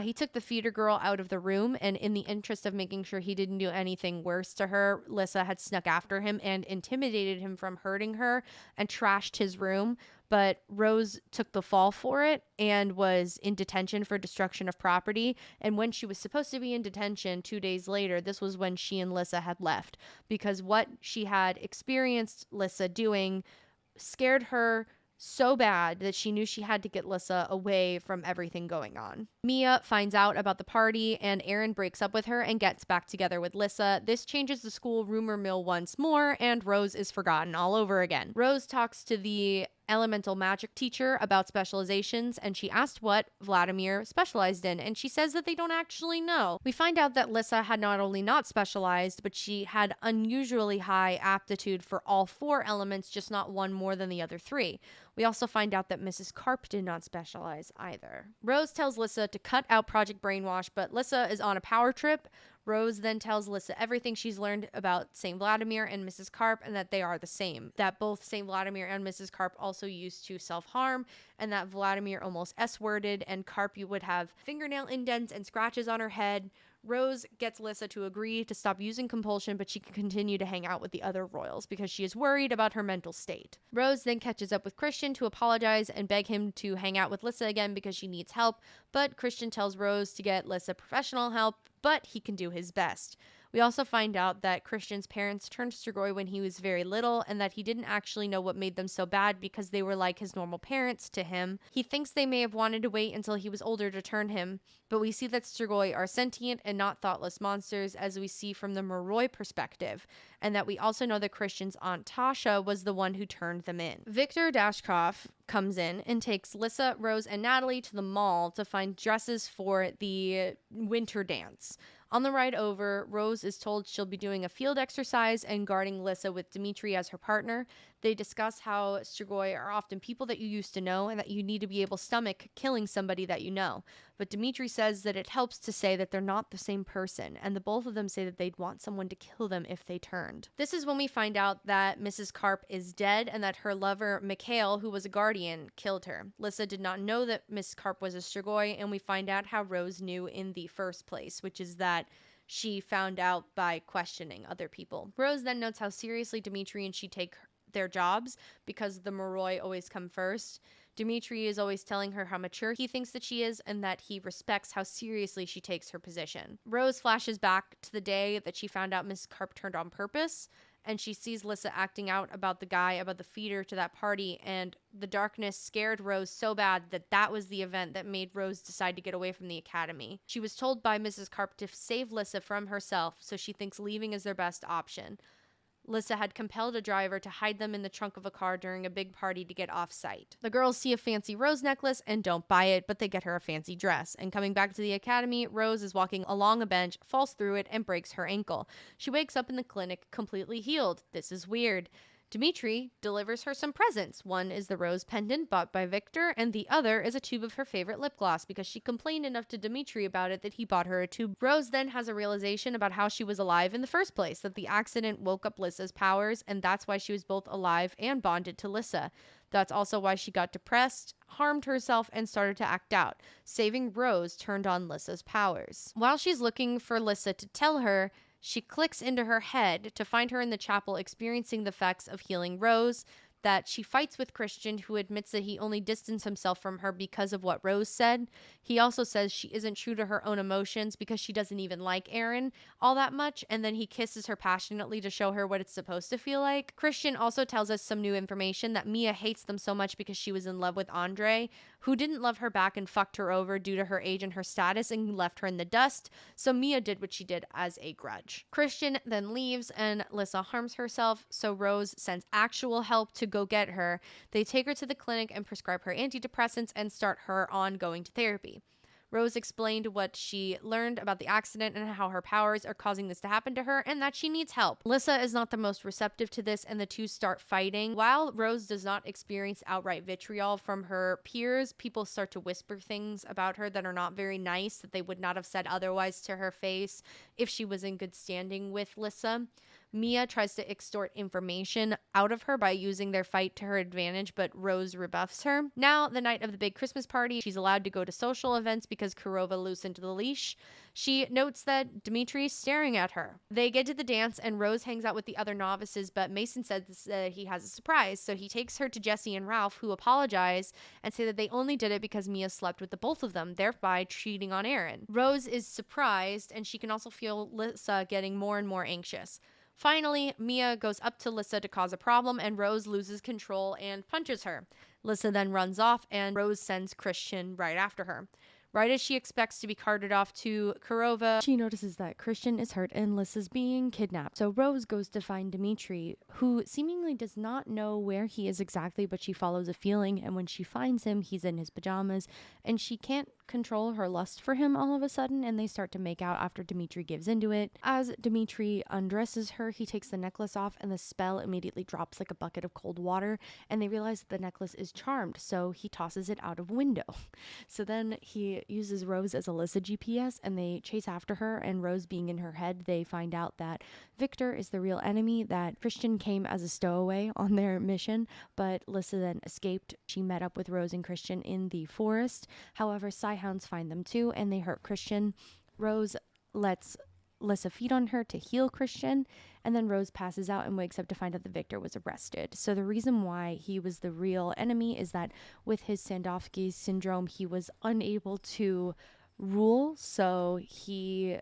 [SPEAKER 1] He took the feeder girl out of the room, and in the interest of making sure he didn't do anything worse to her, Lissa had snuck after him and intimidated him from hurting her and trashed his room. But Rose took the fall for it and was in detention for destruction of property. And when she was supposed to be in detention 2 days later, this was when she and Lissa had left, because what she had experienced Lissa doing scared her so bad that she knew she had to get Lissa away from everything going on. Mia finds out about the party, and Aaron breaks up with her and gets back together with Lissa. This changes the school rumor mill once more, and Rose is forgotten all over again. Rose talks to the elemental magic teacher about specializations, and she asked what Vladimir specialized in, and she says that they don't actually know. We find out that Lissa had not only not specialized, but she had unusually high aptitude for all 4 elements, just not one more than the other 3. We also find out that Mrs. Karp did not specialize either. Rose tells Lissa to cut out Project Brainwash, but Lissa is on a power trip. Rose then tells Lissa everything she's learned about St. Vladimir and Mrs. Karp, and that they are the same. That both St. Vladimir and Mrs. Karp also used to self-harm, and that Vladimir almost S-worded, and Karp would have fingernail indents and scratches on her head. Rose gets Lissa to agree to stop using compulsion, but she can continue to hang out with the other royals because she is worried about her mental state. Rose then catches up with Christian to apologize and beg him to hang out with Lissa again because she needs help, but Christian tells Rose to get Lissa professional help, but he can do his best. We also find out that Christian's parents turned Strigoi when he was very little, and that he didn't actually know what made them so bad because they were like his normal parents to him. He thinks they may have wanted to wait until he was older to turn him, but we see that Strigoi are sentient and not thoughtless monsters, as we see from the Moroi perspective. and that we also know that Christian's aunt Tasha was the one who turned them in. Victor Dashkoff comes in and takes Lissa, Rose, and Natalie to the mall to find dresses for the winter dance. On the ride over, Rose is told she'll be doing a field exercise and guarding Lissa with Dimitri as her partner. They discuss how Strigoi are often people that you used to know and that you need to be able to stomach killing somebody that you know. But Dimitri says that it helps to say that they're not the same person, and the both of them say that they'd want someone to kill them if they turned. This is when we find out that Mrs. Karp is dead and that her lover, Mikhail, who was a guardian, killed her. Lissa did not know that Miss Karp was a Strigoi, and we find out how Rose knew in the first place, which is that she found out by questioning other people. Rose then notes how seriously Dimitri and she take their jobs because the Moroi always come first. Dimitri is always telling her how mature he thinks that she is and that he respects how seriously she takes her position. Rose flashes back to the day that she found out Miss Karp turned on purpose, and she sees Lissa acting out about the guy about the feeder to that party, and the darkness scared Rose so bad that that was the event that made Rose decide to get away from the academy. She was told by Mrs. Karp to save Lissa from herself, so she thinks leaving is their best option. Lissa had compelled a driver to hide them in the trunk of a car during a big party to get off site. The girls see a fancy Rose necklace and don't buy it, but they get her a fancy dress. And coming back to the academy, Rose is walking along a bench, falls through it, and breaks her ankle. She wakes up in the clinic completely healed. This is weird. Dimitri delivers her some presents. One is the rose pendant bought by Victor, and the other is a tube of her favorite lip gloss because she complained enough to Dimitri about it that he bought her a tube. Rose then has a realization about how she was alive in the first place, that the accident woke up Lissa's powers, and that's why she was both alive and bonded to Lissa. That's also why she got depressed, harmed herself, and started to act out. Saving Rose turned on Lissa's powers. While she's looking for Lissa to tell her, she clicks into her head to find her in the chapel experiencing the effects of healing Rose, that she fights with Christian, who admits that he only distanced himself from her because of what Rose said. He also says she isn't true to her own emotions because she doesn't even like Aaron all that much, and then he kisses her passionately to show her what it's supposed to feel like. Christian also tells us some new information that Mia hates them so much because she was in love with Andre, who didn't love her back and fucked her over due to her age and her status and left her in the dust, so Mia did what she did as a grudge. Christian then leaves and Lissa harms herself, so Rose sends actual help to go get her. They take her to the clinic and prescribe her antidepressants and start her on going to therapy. Rose explained what she learned about the accident and how her powers are causing this to happen to her and that she needs help. Lissa is not the most receptive to this and the two start fighting. While Rose does not experience outright vitriol from her peers, people start to whisper things about her that are not very nice that they would not have said otherwise to her face if she was in good standing with Lissa. Mia tries to extort information out of her by using their fight to her advantage, but Rose rebuffs her. Now, the night of the big Christmas party, she's allowed to go to social events because Kurova loosened the leash. She notes that Dimitri is staring at her. They get to the dance and Rose hangs out with the other novices, but Mason says he has a surprise, so he takes her to Jesse and Ralph, who apologize and say that they only did it because Mia slept with the both of them, thereby cheating on Aaron. Rose is surprised, and she can also feel Lissa getting more and more anxious. Finally, Mia goes up to Lissa to cause a problem, and Rose loses control and punches her. Lissa then runs off, and Rose sends Christian right after her. Right as she expects to be carted off to Kurova, she notices that Christian is hurt and Lissa's being kidnapped. So Rose goes to find Dimitri, who seemingly does not know where he is exactly, but she follows a feeling, and when she finds him, he's in his pajamas, and she can't control her lust for him all of a sudden, and they start to make out after Dimitri gives into it. As Dimitri undresses her, he takes the necklace off, and the spell immediately drops like a bucket of cold water, and they realize that the necklace is charmed, so he tosses it out of window. So then he uses Rose as a Lissa GPS, and they chase after her, and Rose being in her head, they find out that Victor is the real enemy, that Christian came as a stowaway on their mission, but Lissa then escaped. She met up with Rose and Christian in the forest. However, Psyhounds find them too, and they hurt Christian. Rose lets Lissa feed on her to heal Christian, and then Rose passes out and wakes up to find out that Victor was arrested. So the reason why he was the real enemy is that with his Sandowski syndrome, he was unable to rule, so he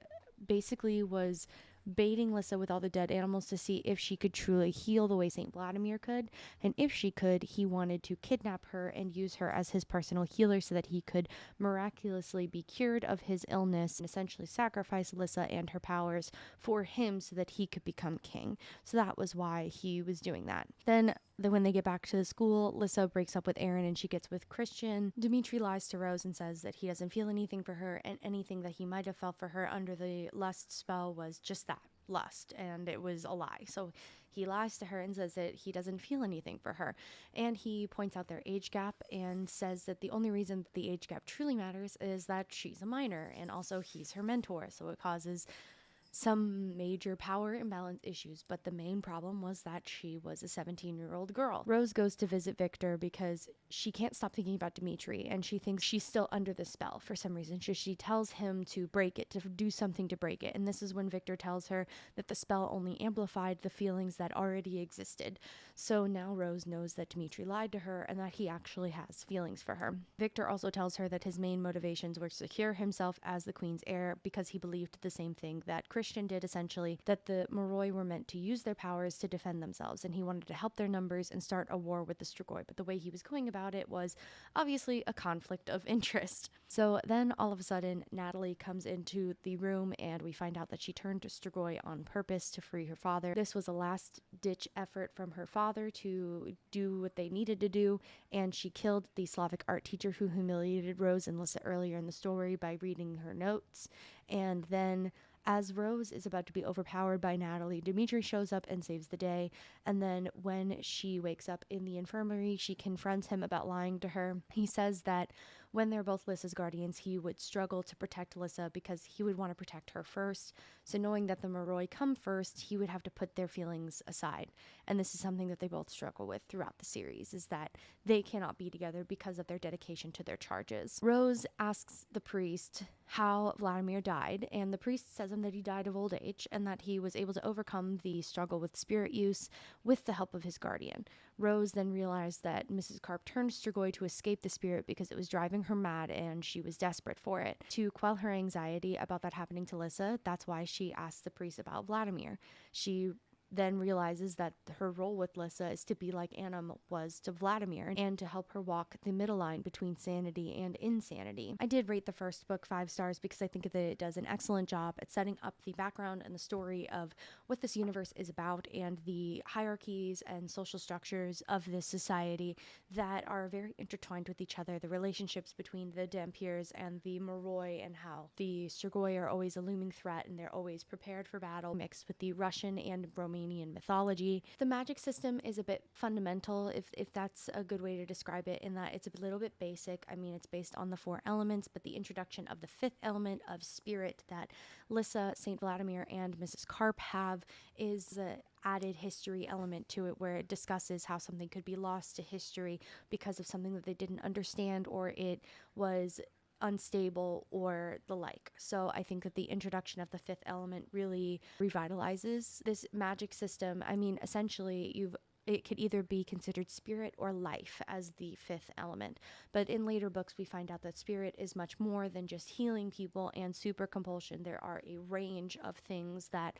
[SPEAKER 1] basically was baiting Lissa with all the dead animals to see if she could truly heal the way St. Vladimir could. And if she could, he wanted to kidnap her and use her as his personal healer so that he could miraculously be cured of his illness and essentially sacrifice Lissa and her powers for him so that he could become king. So that was why he was doing that. Then when they get back to the school, Lissa breaks up with Aaron and she gets with Christian. Dimitri lies to Rose and says that he doesn't feel anything for her, and anything that he might have felt for her under the lust spell was just that, lust, and it was a lie. So he lies to her and says that he doesn't feel anything for her. And he points out their age gap and says that the only reason that the age gap truly matters is that she's a minor and also he's her mentor. So it causes some major power imbalance issues, but the main problem was that she was a 17-year-old girl. Rose goes to visit Victor because she can't stop thinking about Dimitri, and she thinks she's still under the spell for some reason. So she tells him to break it, to do something to break it. And this is when Victor tells her that the spell only amplified the feelings that already existed. So now Rose knows that Dimitri lied to her and that he actually has feelings for her. Victor also tells her that his main motivations were to secure himself as the queen's heir because he believed the same thing that Christian did, essentially, that the Moroi were meant to use their powers to defend themselves, and he wanted to help their numbers and start a war with the Strigoi. But the way he was going about it was obviously a conflict of interest. So then all of a sudden, Natalie comes into the room and we find out that she turned to Strigoi on purpose to free her father. This was a last-ditch effort from her father to do what they needed to do, and she killed the Slavic art teacher who humiliated Rose and Lissa earlier in the story by reading her notes. And then as Rose is about to be overpowered by Natalie, Dimitri shows up and saves the day. And then when she wakes up in the infirmary, she confronts him about lying to her. He says that when they're both Lissa's guardians, he would struggle to protect Lissa because he would want to protect her first. So knowing that the Moroi come first, he would have to put their feelings aside. And this is something that they both struggle with throughout the series, is that they cannot be together because of their dedication to their charges. Rose asks the priest how Vladimir died, and the priest says him that he died of old age and that he was able to overcome the struggle with spirit use with the help of his guardian. Rose then realized that Mrs. Karp turned Strigoi to escape the spirit because it was driving her mad and she was desperate for it. To quell her anxiety about that happening to Lissa, that's why she asked the priest about Vladimir. She then realizes that her role with Lissa is to be like Anna was to Vladimir and to help her walk the middle line between sanity and insanity. I did rate the first book 5 stars because I think that it does an excellent job at setting up the background and the story of what this universe is about and the hierarchies and social structures of this society that are very intertwined with each other, the relationships between the Dhampirs and the Moroi, and how the Strigoi are always a looming threat and they're always prepared for battle, mixed with the Russian and Romanian mythology. The magic system is a bit fundamental, if that's a good way to describe it, in that it's a little bit basic. I mean, it's based on the 4 elements, but the introduction of the 5th element of spirit that Lissa, St. Vladimir, and Mrs. Karp have is an added history element to it, where it discusses how something could be lost to history because of something that they didn't understand, or it was unstable or the like. So I think that the introduction of the 5th element really revitalizes this magic system. I mean, essentially, it could either be considered spirit or life as the 5th element. But in later books, we find out that spirit is much more than just healing people and super compulsion. There are a range of things that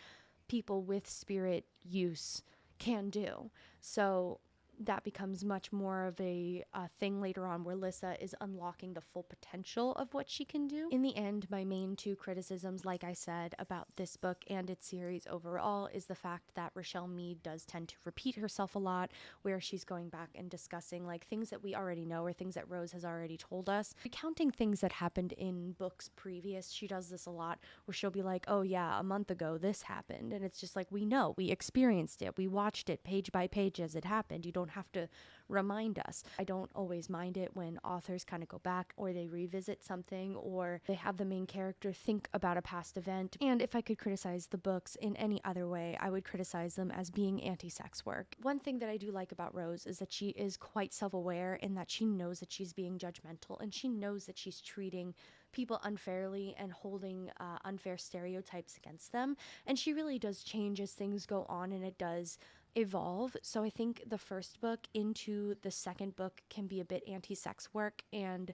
[SPEAKER 1] people with spirit use can do. So that becomes much more of a thing later on, where Lissa is unlocking the full potential of what she can do. In the end, my main 2 criticisms, like I said, about this book and its series overall is the fact that Richelle Mead does tend to repeat herself a lot, where she's going back and discussing like things that we already know or things that Rose has already told us. Recounting things that happened in books previous, she does this a lot, where she'll be like, oh yeah, a month ago this happened. And it's just like, we know, we experienced it, we watched it page by page as it happened. You don't have to remind us. I don't always mind it when authors kind of go back or they revisit something or they have the main character think about a past event. And if I could criticize the books in any other way, I would criticize them as being anti-sex work. One thing that I do like about Rose is that she is quite self-aware in that she knows that she's being judgmental, and she knows that she's treating people unfairly and holding unfair stereotypes against them. And she really does change as things go on, and it does evolve. So I think the first book into the second book can be a bit anti-sex work, and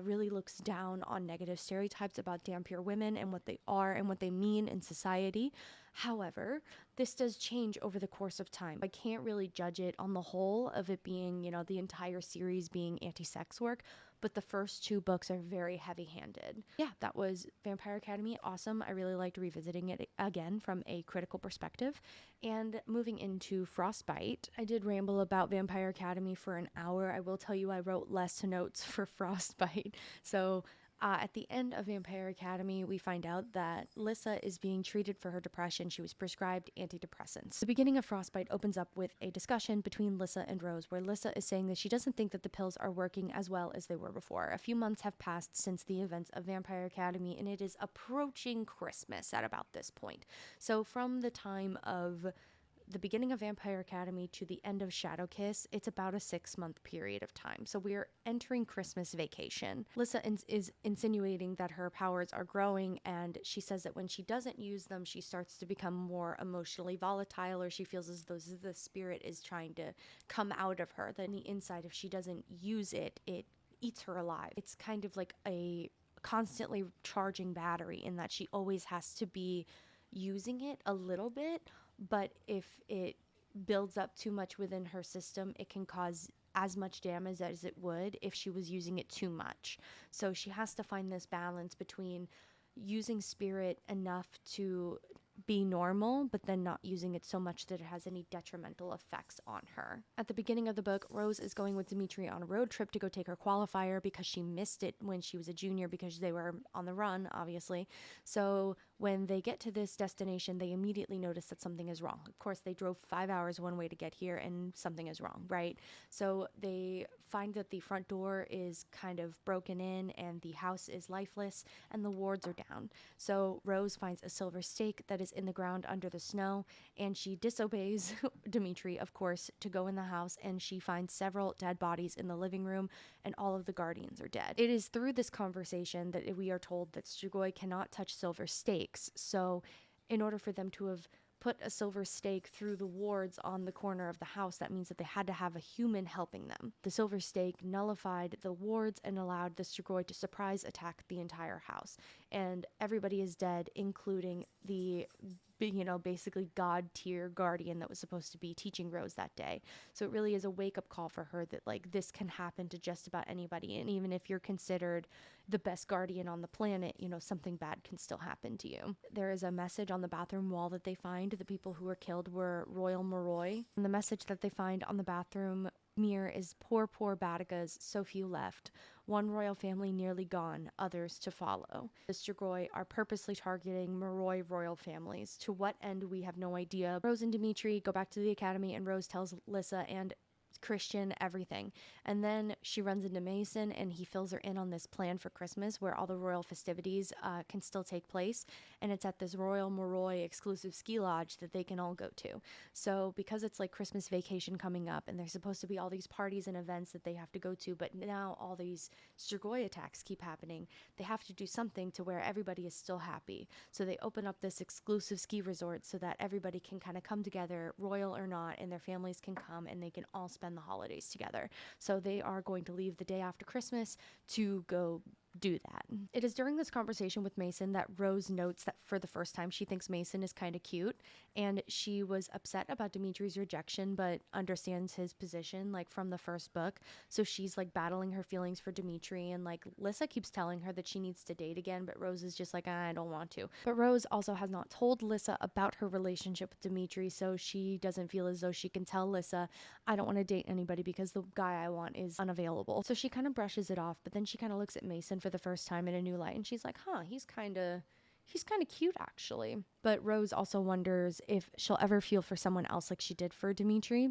[SPEAKER 1] really looks down on negative stereotypes about Dhampir women and what they are and what they mean in society. However, this does change over the course of time. I can't really judge it on the whole of it being, the entire series being anti-sex work, but the first 2 books are very heavy-handed. Yeah, that was Vampire Academy. Awesome. I really liked revisiting it again from a critical perspective. And moving into Frostbite, I did ramble about Vampire Academy for an hour. I will tell you I wrote less notes for Frostbite. So at the end of Vampire Academy, we find out that Lissa is being treated for her depression. She was prescribed antidepressants. The beginning of Frostbite opens up with a discussion between Lissa and Rose, where Lissa is saying that she doesn't think that the pills are working as well as they were before. A few months have passed since the events of Vampire Academy, and it is approaching Christmas at about this point. So from the time of the beginning of Vampire Academy to the end of Shadowkiss, it's about a 6-month period of time. So we're entering Christmas vacation. Lissa is insinuating that her powers are growing, and she says that when she doesn't use them, she starts to become more emotionally volatile, or she feels as though the spirit is trying to come out of her. Then the inside, if she doesn't use it, it eats her alive. It's kind of like a constantly charging battery in that she always has to be using it a little bit, but if it builds up too much within her system, it can cause as much damage as it would if she was using it too much. So she has to find this balance between using spirit enough to be normal, but then not using it so much that it has any detrimental effects on her. At the beginning of the book, Rose is going with Dimitri on a road trip to go take her qualifier because she missed it when she was a junior because they were on the run, obviously. So when they get to this destination, they immediately notice that something is wrong. Of course, they drove 5 hours one way to get here and something is wrong, right? So they find that the front door is kind of broken in and the house is lifeless and the wards are down. So Rose finds a silver stake that is in the ground under the snow, and she disobeys Dimitri, of course, to go in the house, and she finds several dead bodies in the living room, and all of the guardians are dead. It is through this conversation that we are told that Strigoi cannot touch silver stakes, so in order for them to have put a silver stake through the wards on the corner of the house, that means that they had to have a human helping them. The silver stake nullified the wards and allowed the Strigoi to surprise attack the entire house. And everybody is dead, including the basically god tier guardian that was supposed to be teaching Rose that day. So it really is a wake-up call for her that this can happen to just about anybody, and even if you're considered the best guardian on the planet, something bad can still happen to you. There is a message on the bathroom wall that they find. The people who were killed were Royal Moroi, and the message that they find on the bathroom mirror is poor Batagas, so few left. One royal family nearly gone, others to follow. The Strigoi are purposely targeting Moroi royal families. To what end, we have no idea. Rose and Dimitri go back to the academy, and Rose tells Lissa and Christian everything. And then she runs into Mason, and he fills her in on this plan for Christmas where all the royal festivities can still take place. And it's at this Royal Moroi exclusive ski lodge that they can all go to. So because it's like Christmas vacation coming up, and there's supposed to be all these parties and events that they have to go to, but now all these Strigoi attacks keep happening, they have to do something to where everybody is still happy. So they open up this exclusive ski resort so that everybody can kind of come together, royal or not, and their families can come and they can all spend the holidays together. So they are going to leave the day after Christmas to go do that. It is during this conversation with Mason that Rose notes that for the first time she thinks Mason is kind of cute, and she was upset about Dimitri's rejection but understands his position from the first book. So she's battling her feelings for Dimitri, and Lissa keeps telling her that she needs to date again, but Rose is just I don't want to. But Rose also has not told Lissa about her relationship with Dimitri, so she doesn't feel as though she can tell Lissa, I don't want to date anybody because the guy I want is unavailable. So she kind of brushes it off, but then she kind of looks at Mason for the first time in a new light, and she's like, he's kind of cute actually. But Rose also wonders if she'll ever feel for someone else like she did for Dimitri.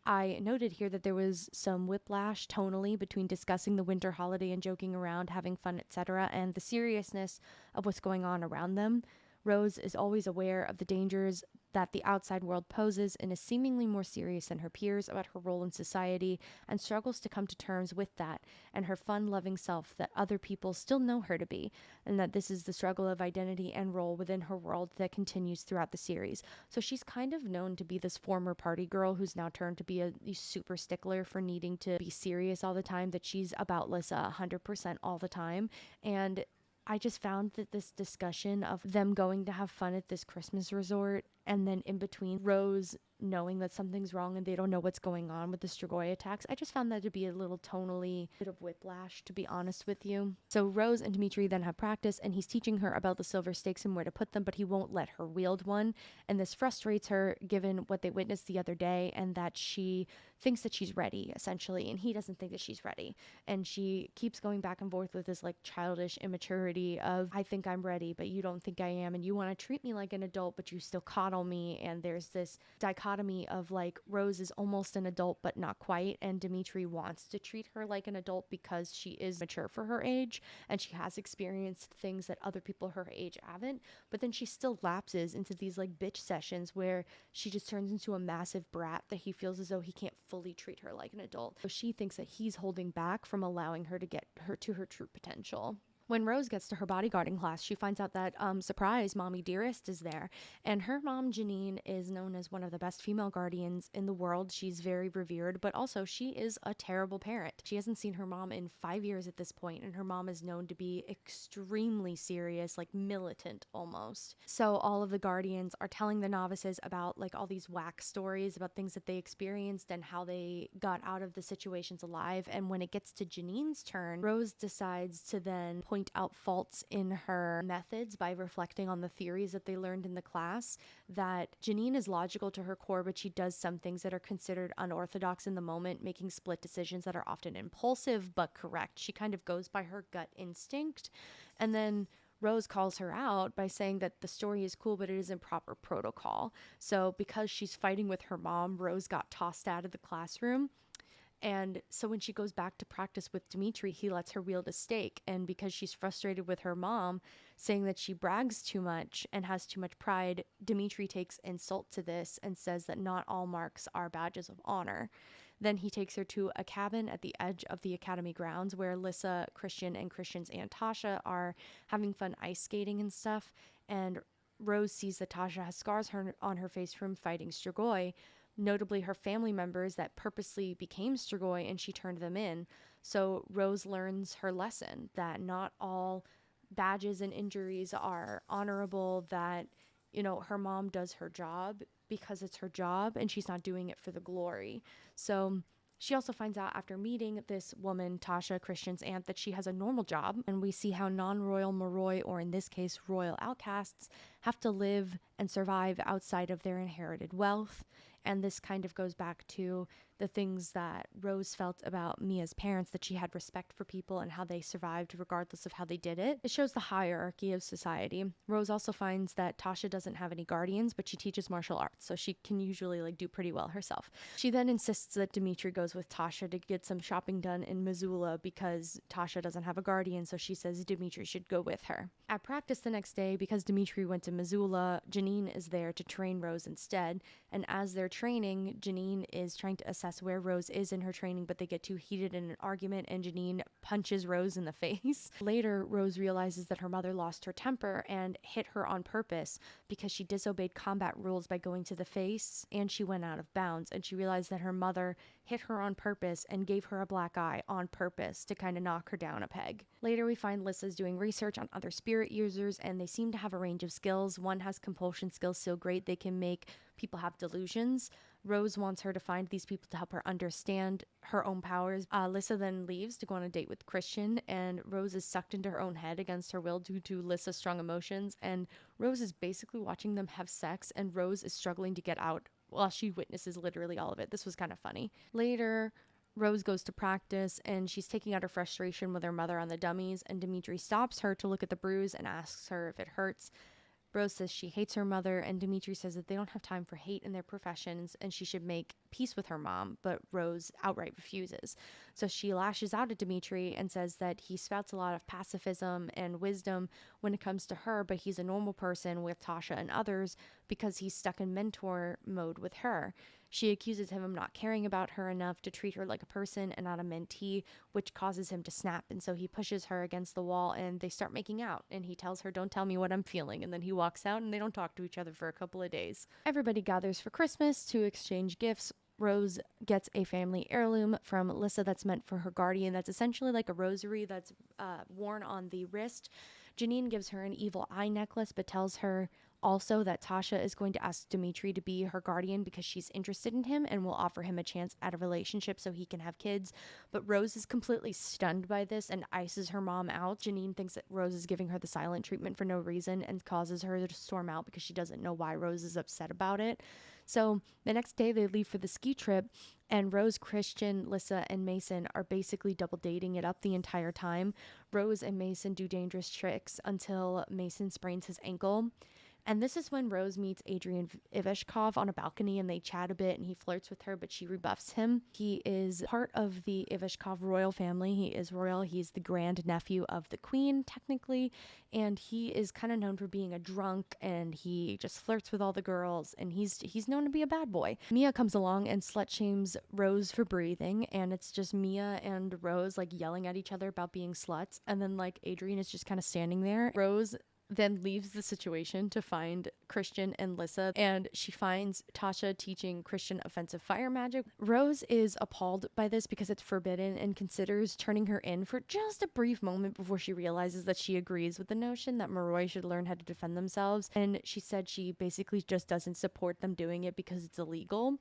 [SPEAKER 1] I noted here that there was some whiplash tonally between discussing the winter holiday and joking around, having fun, etc., and the seriousness of what's going on around them. Rose is always aware of the dangers that the outside world poses and is seemingly more serious than her peers about her role in society, and struggles to come to terms with that and her fun-loving self that other people still know her to be, and that this is the struggle of identity and role within her world that continues throughout the series. So she's kind of known to be this former party girl who's now turned to be a super stickler for needing to be serious all the time, that she's about Lissa 100% all the time. And I just found that this discussion of them going to have fun at this Christmas resort, and then in between Rose knowing that something's wrong and they don't know what's going on with the Strigoi attacks, I just found that to be a little tonally bit of whiplash, to be honest with you. So Rose and Dimitri then have practice, and he's teaching her about the silver stakes and where to put them, but he won't let her wield one, and this frustrates her given what they witnessed the other day, and that she thinks that she's ready, essentially, and he doesn't think that she's ready. And she keeps going back and forth with this like childish immaturity of, I think I'm ready, but you don't think I am, and you want to treat me like an adult, but you still coddle me. And there's this dichotomy of like Rose is almost an adult but not quite, and Dimitri wants to treat her like an adult because she is mature for her age and she has experienced things that other people her age haven't, but then she still lapses into these like bitch sessions where she just turns into a massive brat that he feels as though he can't fully treat her like an adult. So she thinks that he's holding back from allowing her to get her to her true potential. When Rose gets to her bodyguarding class, she finds out that, surprise, Mommy Dearest is there. And her mom, Janine, is known as one of the best female guardians in the world. She's very revered, but also she is a terrible parent. She hasn't seen her mom in 5 years at this point, and her mom is known to be extremely serious, like militant almost. So all of the guardians are telling the novices about like all these whack stories about things that they experienced and how they got out of the situations alive. And when it gets to Janine's turn, Rose decides to then point out faults in her methods by reflecting on the theories that they learned in the class, that Janine is logical to her core, but she does some things that are considered unorthodox in the moment, making split decisions that are often impulsive but correct. She kind of goes by her gut instinct. And then Rose calls her out by saying that the story is cool, but it isn't proper protocol. So because she's fighting with her mom, Rose got tossed out of the classroom. And so when she goes back to practice with Dimitri, he lets her wield a stake. And because she's frustrated with her mom, saying that she brags too much and has too much pride, Dimitri takes insult to this and says that not all marks are badges of honor. Then he takes her to a cabin at the edge of the academy grounds where Lissa, Christian, and Christian's aunt Tasha are having fun ice skating and stuff. And Rose sees that Tasha has scars on her face from fighting Strigoi, notably her family members that purposely became Strigoi, and she turned them in. So Rose learns her lesson that not all badges and injuries are honorable, that, you know, her mom does her job because it's her job and she's not doing it for the glory. So she also finds out after meeting this woman, Tasha, Christian's aunt, that she has a normal job, and we see how non-royal Moroi, or in this case, royal outcasts, have to live and survive outside of their inherited wealth. And this kind of goes back to the things that Rose felt about Mia's parents, that she had respect for people and how they survived regardless of how they did it. It shows the hierarchy of society. Rose also finds that Tasha doesn't have any guardians, but she teaches martial arts, so she can usually like do pretty well herself. She then insists that Dimitri goes with Tasha to get some shopping done in Missoula because Tasha doesn't have a guardian, so she says Dimitri should go with her. At practice the next day, because Dimitri went to Missoula, Janine is there to train Rose instead, and as they're training, Janine is trying to assess where Rose is in her training, but they get too heated in an argument and Janine punches Rose in the face. Later, Rose realizes that her mother lost her temper and hit her on purpose because she disobeyed combat rules by going to the face, and she went out of bounds, and she realized that her mother hit her on purpose and gave her a black eye on purpose to kind of knock her down a peg. Later, we find Lissa's doing research on other spirit users, and they seem to have a range of skills. One has compulsion skills so great they can make people have delusions. Rose wants her to find these people to help her understand her own powers. Lissa then leaves to go on a date with Christian, and Rose is sucked into her own head against her will due to Lissa's strong emotions, and Rose is basically watching them have sex, and Rose is struggling to get out while she witnesses literally all of it. This was kind of funny. Later, Rose goes to practice, and she's taking out her frustration with her mother on the dummies, and Dimitri stops her to look at the bruise and asks her if it hurts. Rose says she hates her mother, and Dimitri says that they don't have time for hate in their professions and she should make peace with her mom, but Rose outright refuses. So she lashes out at Dimitri and says that he spouts a lot of pacifism and wisdom when it comes to her, but he's a normal person with Tasha and others because he's stuck in mentor mode with her. She accuses him of not caring about her enough to treat her like a person and not a mentee, which causes him to snap. And so he pushes her against the wall and they start making out. And he tells her, "Don't tell me what I'm feeling." And then he walks out and they don't talk to each other for a couple of days. Everybody gathers for Christmas to exchange gifts. Rose gets a family heirloom from Lissa that's meant for her guardian. That's essentially like a rosary that's worn on the wrist. Janine gives her an evil eye necklace, but tells her also that Tasha is going to ask Dimitri to be her guardian because she's interested in him and will offer him a chance at a relationship so he can have kids. But Rose is completely stunned by this and ices her mom out. Janine thinks that Rose is giving her the silent treatment for no reason and causes her to storm out because she doesn't know why Rose is upset about it. So the next day they leave for the ski trip, and Rose, Christian, Lissa, and Mason are basically double dating it up the entire time. Rose and Mason do dangerous tricks until Mason sprains his ankle. And this is when Rose meets Adrian Ivashkov on a balcony and they chat a bit and he flirts with her, but she rebuffs him. He is part of the Ivashkov royal family. He is royal. He's the grand nephew of the queen, technically. And he is kind of known for being a drunk and he just flirts with all the girls and he's known to be a bad boy. Mia comes along and slut shames Rose for breathing. And it's just Mia and Rose like yelling at each other about being sluts. And then like Adrian is just kind of standing there. Rose then leaves the situation to find Christian and Lissa, and she finds Tasha teaching Christian offensive fire magic. Rose is appalled by this because it's forbidden and considers turning her in for just a brief moment before she realizes that she agrees with the notion that Moroi should learn how to defend themselves, and she said she basically just doesn't support them doing it because it's illegal.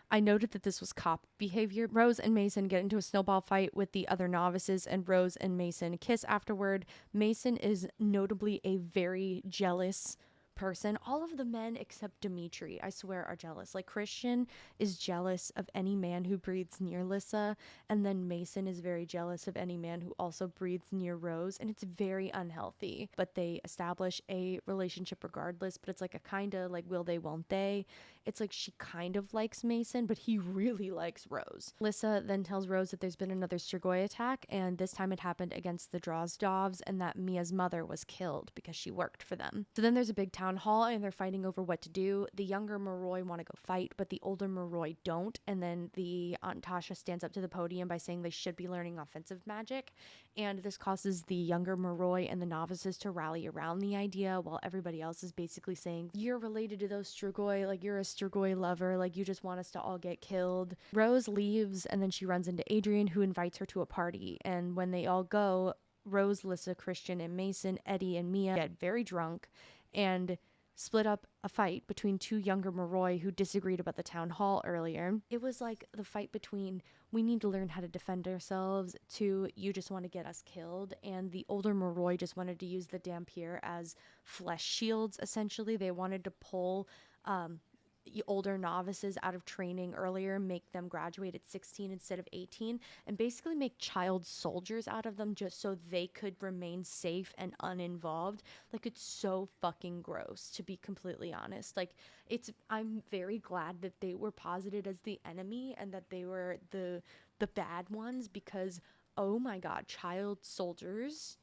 [SPEAKER 1] I noted that this was cop behavior. Rose and Mason get into a snowball fight with the other novices, and Rose and Mason kiss afterward. Mason is notably a very jealous person. All of the men except Dimitri, I swear, are jealous. Like Christian is jealous of any man who breathes near Lissa, and then Mason is very jealous of any man who also breathes near Rose, and it's very unhealthy. But they establish a relationship regardless, but it's like a kind of like will they, won't they. It's like she kind of likes Mason, but he really likes Rose. Lissa then tells Rose that there's been another Strigoi attack, and this time it happened against the Drozdovs, and that Mia's mother was killed because she worked for them. So then there's a big town hall, and they're fighting over what to do. The younger Moroi want to go fight, but the older Moroi don't, and then the Aunt Tasha stands up to the podium by saying they should be learning offensive magic, and this causes the younger Moroi and the novices to rally around the idea, while everybody else is basically saying, "You're related to those Strigoi, like you're a Strigoi lover, like you just want us to all get killed." Rose leaves and then she runs into Adrian, who invites her to a party, and when they all go, Rose, Lissa, Christian, and Mason, Eddie, and Mia get very drunk and split up a fight between two younger Moroi who disagreed about the town hall earlier. It was like the fight between we need to learn how to defend ourselves to you just want to get us killed, and the older Moroi just wanted to use the Dhampir as flesh shields. Essentially, they wanted to pull older novices out of training earlier, make them graduate at 16 instead of 18, and basically make child soldiers out of them just so they could remain safe and uninvolved. Like, it's so fucking gross, to be completely honest. Like, I'm very glad that they were posited as the enemy and that they were the bad ones, because oh my god, child soldiers,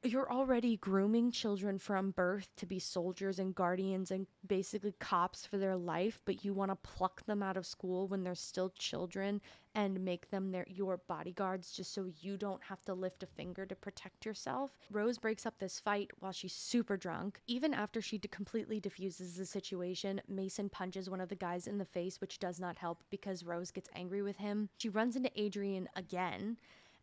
[SPEAKER 1] you're already grooming children from birth to be soldiers and guardians and basically cops for their life, but you want to pluck them out of school when they're still children and make them your bodyguards just so you don't have to lift a finger to protect yourself. Rose breaks up this fight while she's super drunk. Even after she completely diffuses the situation, Mason punches one of the guys in the face, which does not help because Rose gets angry with him. She runs into Adrian again,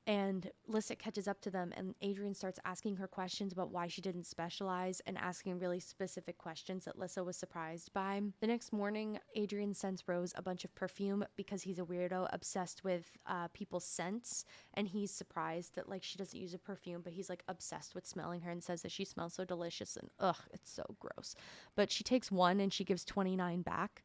[SPEAKER 1] and Lissa catches up to them, and Adrian starts asking her questions about why she didn't specialize and asking really specific questions that Lissa was surprised by. The next morning, Adrian sends Rose a bunch of perfume because he's a weirdo obsessed with people's scents, and he's surprised that like she doesn't use a perfume, but he's like obsessed with smelling her and says that she smells so delicious, and ugh, it's so gross. But she takes one and she gives 29 back.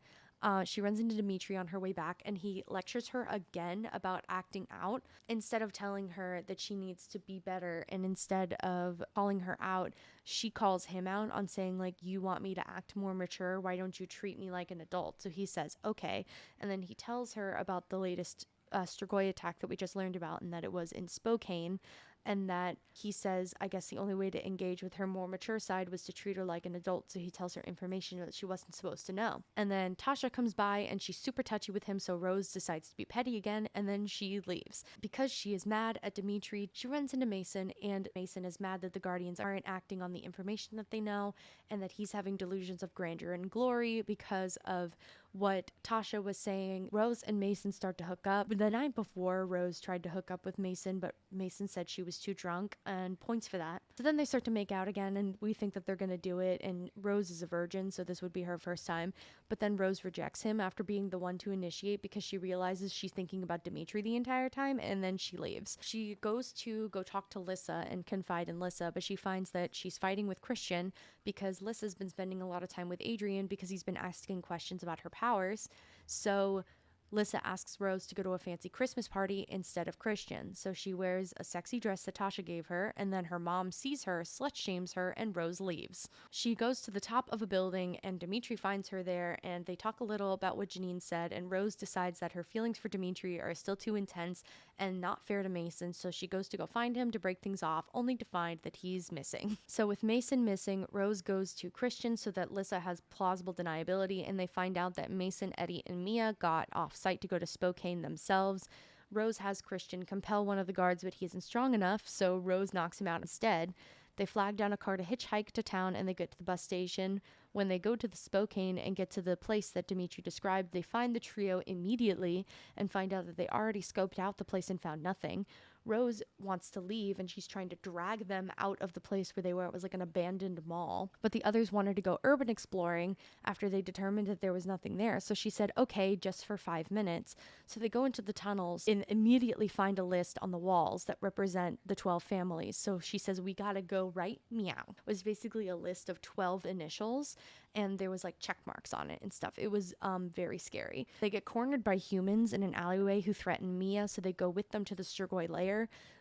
[SPEAKER 1] She runs into Dimitri on her way back, and he lectures her again about acting out instead of telling her that she needs to be better. And instead of calling her out, she calls him out on saying, like, you want me to act more mature? Why don't you treat me like an adult? So he says, okay. And then he tells her about the latest Strigoi attack that we just learned about, and that it was in Spokane, and that he says, I guess the only way to engage with her more mature side was to treat her like an adult. So he tells her information that she wasn't supposed to know. And then Tasha comes by and she's super touchy with him, so Rose decides to be petty again, and then she leaves. Because she is mad at Dimitri, she runs into Mason, and Mason is mad that the Guardians aren't acting on the information that they know, and that he's having delusions of grandeur and glory because of what Tasha was saying. Rose and Mason start to hook up. The night before, Rose tried to hook up with Mason, but Mason said she was too drunk, and points for that. So then they start to make out again, and we think that they're going to do it, and Rose is a virgin, so this would be her first time. But then Rose rejects him after being the one to initiate because she realizes she's thinking about Dimitri the entire time, and then she leaves. She goes to go talk to Lissa and confide in Lissa, but she finds that she's fighting with Christian because Lissa's been spending a lot of time with Adrian because he's been asking questions about her powers. So Lissa asks Rose to go to a fancy Christmas party instead of Christian. So she wears a sexy dress that Tasha gave her, and then her mom sees her, slut shames her, and Rose leaves. She goes to the top of a building, and Dimitri finds her there, and they talk a little about what Janine said, and Rose decides that her feelings for Dimitri are still too intense and not fair to Mason, so she goes to go find him to break things off, only to find that he's missing. So with Mason missing, Rose goes to Christian so that Lissa has plausible deniability, and they find out that Mason, Eddie, and Mia got off site to go to Spokane themselves. Rose has Christian compel one of the guards, but he isn't strong enough, so Rose knocks him out instead. They flag down a car to hitchhike to town, and they get to the bus station. When they go to the Spokane and get to the place that Dimitri described, they find the trio immediately and find out that they already scoped out the place and found nothing. Rose wants to leave, and she's trying to drag them out of the place where they were. It was like an abandoned mall. But the others wanted to go urban exploring after they determined that there was nothing there. So she said, okay, just for 5 minutes. So they go into the tunnels and immediately find a list on the walls that represent the 12 families. So she says, we gotta go right meow. It was basically a list of 12 initials, and there was like check marks on it and stuff. It was very scary. They get cornered by humans in an alleyway who threaten Mia, so they go with them to the Strigoi lair.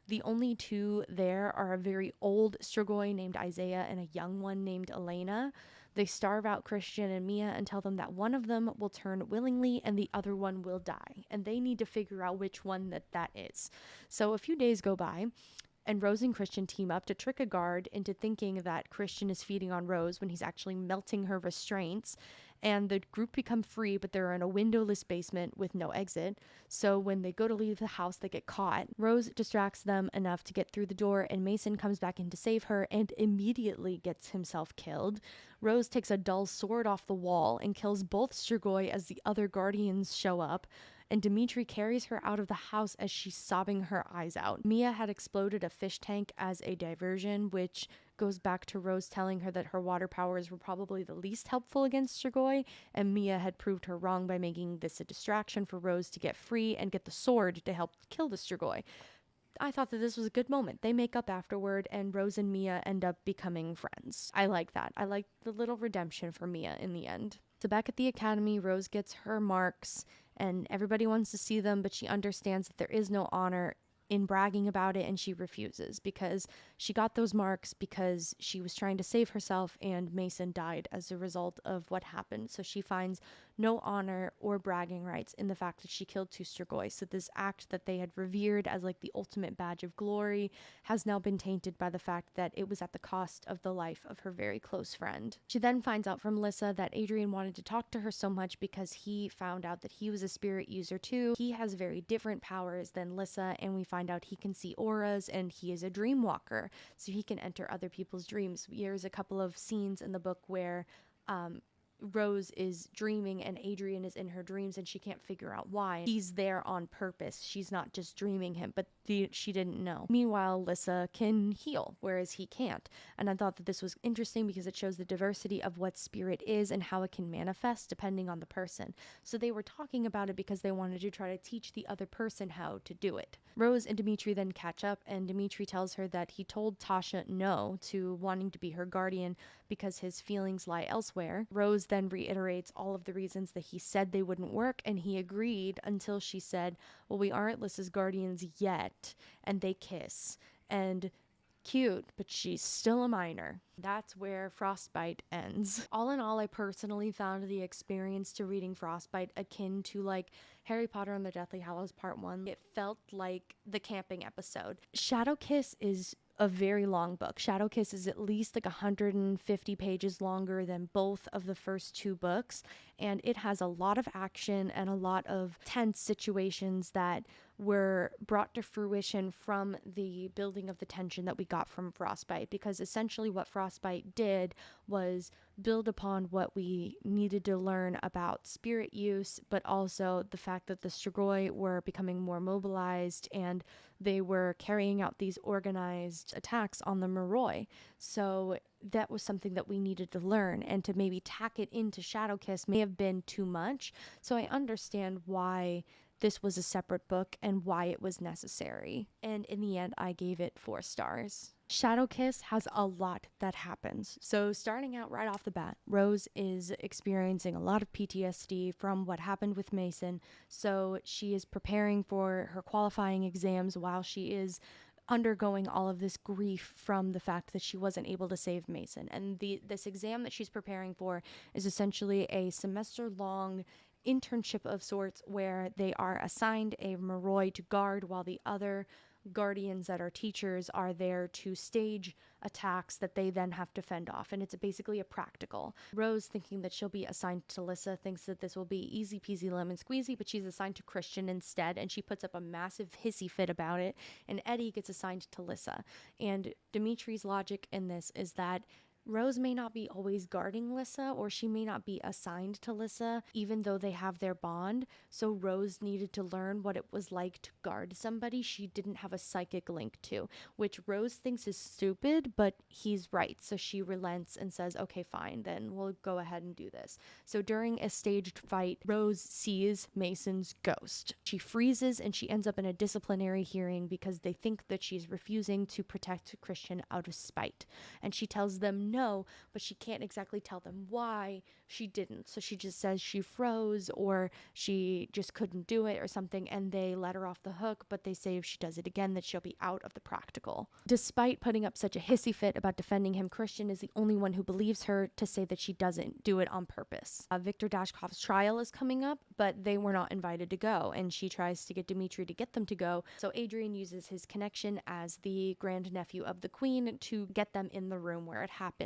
[SPEAKER 1] The only two there are a very old Strigoi named Isaiah and a young one named Elena. They starve out Christian and Mia and tell them that one of them will turn willingly and the other one will die, and they need to figure out which one that is. So a few days go by, and Rose and Christian team up to trick a guard into thinking that Christian is feeding on Rose when he's actually melting her restraints. And the group become free, but they're in a windowless basement with no exit. So when they go to leave the house, they get caught. Rose distracts them enough to get through the door, and Mason comes back in to save her and immediately gets himself killed. Rose takes a dull sword off the wall and kills both Strigoi as the other guardians show up, and Dimitri carries her out of the house as she's sobbing her eyes out. Mia had exploded a fish tank as a diversion, which goes back to Rose telling her that her water powers were probably the least helpful against Strigoi, and Mia had proved her wrong by making this a distraction for Rose to get free and get the sword to help kill the Strigoi. I thought that this was a good moment. They make up afterward, and Rose and Mia end up becoming friends. I like that. I like the little redemption for Mia in the end. So back at the academy, Rose gets her marks, and everybody wants to see them, but she understands that there is no honor in bragging about it, and she refuses because she got those marks because she was trying to save herself, and Mason died as a result of what happened. So she finds no honor or bragging rights in the fact that she killed two Strigoi. So this act that they had revered as like the ultimate badge of glory has now been tainted by the fact that it was at the cost of the life of her very close friend. She then finds out from Lissa that Adrian wanted to talk to her so much because he found out that he was a spirit user too. He has very different powers than Lissa, and we find out he can see auras, and he is a dream walker, so he can enter other people's dreams. There's a couple of scenes in the book where Rose is dreaming and Adrian is in her dreams, and she can't figure out why. He's there on purpose. She's not just dreaming him, but she didn't know. Meanwhile, Lissa can heal, whereas he can't. And I thought that this was interesting because it shows the diversity of what spirit is and how it can manifest depending on the person. So they were talking about it because they wanted to try to teach the other person how to do it. Rose and Dimitri then catch up, and Dimitri tells her that he told Tasha no to wanting to be her guardian because his feelings lie elsewhere. Rose then reiterates all of the reasons that he said they wouldn't work, and he agreed until she said, well, we aren't Lyssa's guardians yet, and they kiss. And cute, but she's still a minor. That's where Frostbite ends. All in all, I personally found the experience to reading Frostbite akin to like Harry Potter and the Deathly Hallows Part 1. It felt like the camping episode. Shadowkiss is a very long book. Shadowkiss is at least like 150 pages longer than both of the first two books, and it has a lot of action and a lot of tense situations that were brought to fruition from the building of the tension that we got from Frostbite, because essentially what Frostbite did was build upon what we needed to learn about spirit use, but also the fact that the Strigoi were becoming more mobilized and they were carrying out these organized attacks on the Moroi. So that was something that we needed to learn, and to maybe tack it into Shadowkiss may have been too much. So I understand why this was a separate book and why it was necessary. And in the end, I gave it 4 stars. Shadowkiss has a lot that happens. So starting out right off the bat, Rose is experiencing a lot of PTSD from what happened with Mason. So she is preparing for her qualifying exams while she is undergoing all of this grief from the fact that she wasn't able to save Mason. And this exam that she's preparing for is essentially a semester-long internship of sorts where they are assigned a Moroi to guard while the other guardians that are teachers are there to stage attacks that they then have to fend off. And it's basically a practical. Rose, thinking that she'll be assigned to Lyssa, thinks that this will be easy peasy lemon squeezy, but she's assigned to Christian instead, and she puts up a massive hissy fit about it, and Eddie gets assigned to Lyssa. And Dimitri's logic in this is that Rose may not be always guarding Lyssa, or she may not be assigned to Lyssa, even though they have their bond. So Rose needed to learn what it was like to guard somebody she didn't have a psychic link to, which Rose thinks is stupid, but he's right. So she relents and says, okay, fine, then we'll go ahead and do this. So during a staged fight, Rose sees Mason's ghost. She freezes and she ends up in a disciplinary hearing because they think that she's refusing to protect Christian out of spite. And she tells them no, but she can't exactly tell them why she didn't. So she just says she froze or she just couldn't do it or something, and they let her off the hook, but they say if she does it again that she'll be out of the practical. Despite putting up such a hissy fit about defending him, Christian is the only one who believes her to say that she doesn't do it on purpose. Victor Dashkov's trial is coming up, but they were not invited to go, and she tries to get Dimitri to get them to go. So Adrian uses his connection as the grandnephew of the queen to get them in the room where it happens.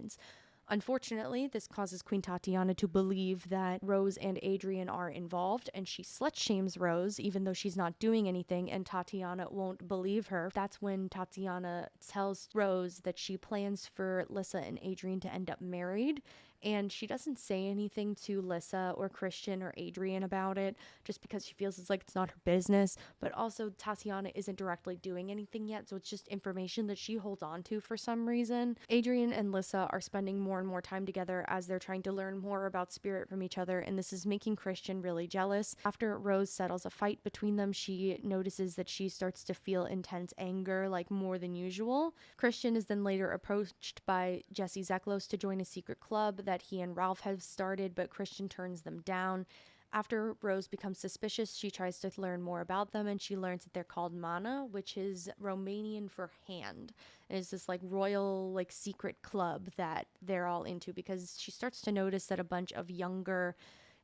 [SPEAKER 1] Unfortunately, this causes Queen Tatiana to believe that Rose and Adrian are involved, and she slut-shames Rose even though she's not doing anything, and Tatiana won't believe her. That's when Tatiana tells Rose that she plans for Lyssa and Adrian to end up married, and she doesn't say anything to Lyssa or Christian or Adrian about it just because she feels it's like it's not her business. But also Tatiana isn't directly doing anything yet, so it's just information that she holds on to for some reason. Adrian and Lyssa are spending more and more time together as they're trying to learn more about spirit from each other, and this is making Christian really jealous. After Rose settles a fight between them, she notices that she starts to feel intense anger, like more than usual. Christian is then later approached by Jesse Zeklos to join a secret club that he and Ralph have started, but Christian turns them down. After Rose becomes suspicious, she tries to learn more about them, and she learns that they're called Mana, which is Romanian for hand. And it's this like royal like secret club that they're all into, because she starts to notice that a bunch of younger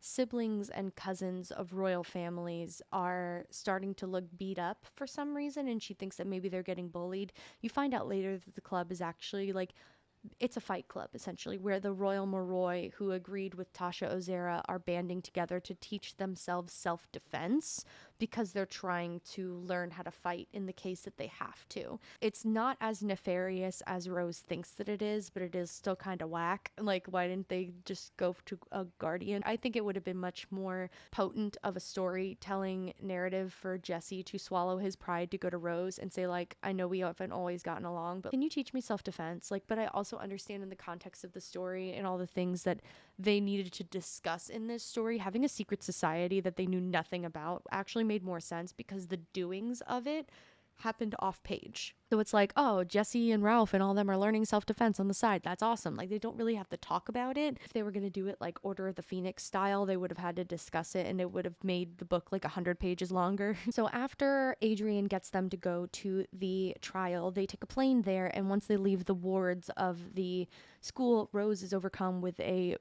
[SPEAKER 1] siblings and cousins of royal families are starting to look beat up for some reason, and she thinks that maybe they're getting bullied. You find out later that the club is actually like, it's a fight club, essentially, where the Royal Moroi, who agreed with Tasha Ozera, are banding together to teach themselves self-defense because they're trying to learn how to fight in the case that they have to. It's not as nefarious as Rose thinks that it is, but it is still kind of whack. Like, why didn't they just go to a guardian? I think it would have been much more potent of a storytelling narrative for Jesse to swallow his pride to go to Rose and say, like, I know we haven't always gotten along, but can you teach me self-defense? Like, but I also understand in the context of the story and all the things that they needed to discuss in this story, having a secret society that they knew nothing about actually made more sense, because the doings of it happened off page. So it's like, oh, Jesse and Ralph and all them are learning self-defense on the side. That's awesome. Like, they don't really have to talk about it. If they were going to do it like Order of the Phoenix style, they would have had to discuss it, and it would have made the book like 100 pages longer. So after Adrian gets them to go to the trial, they take a plane there, and once they leave the wards of the school, Rose is overcome with a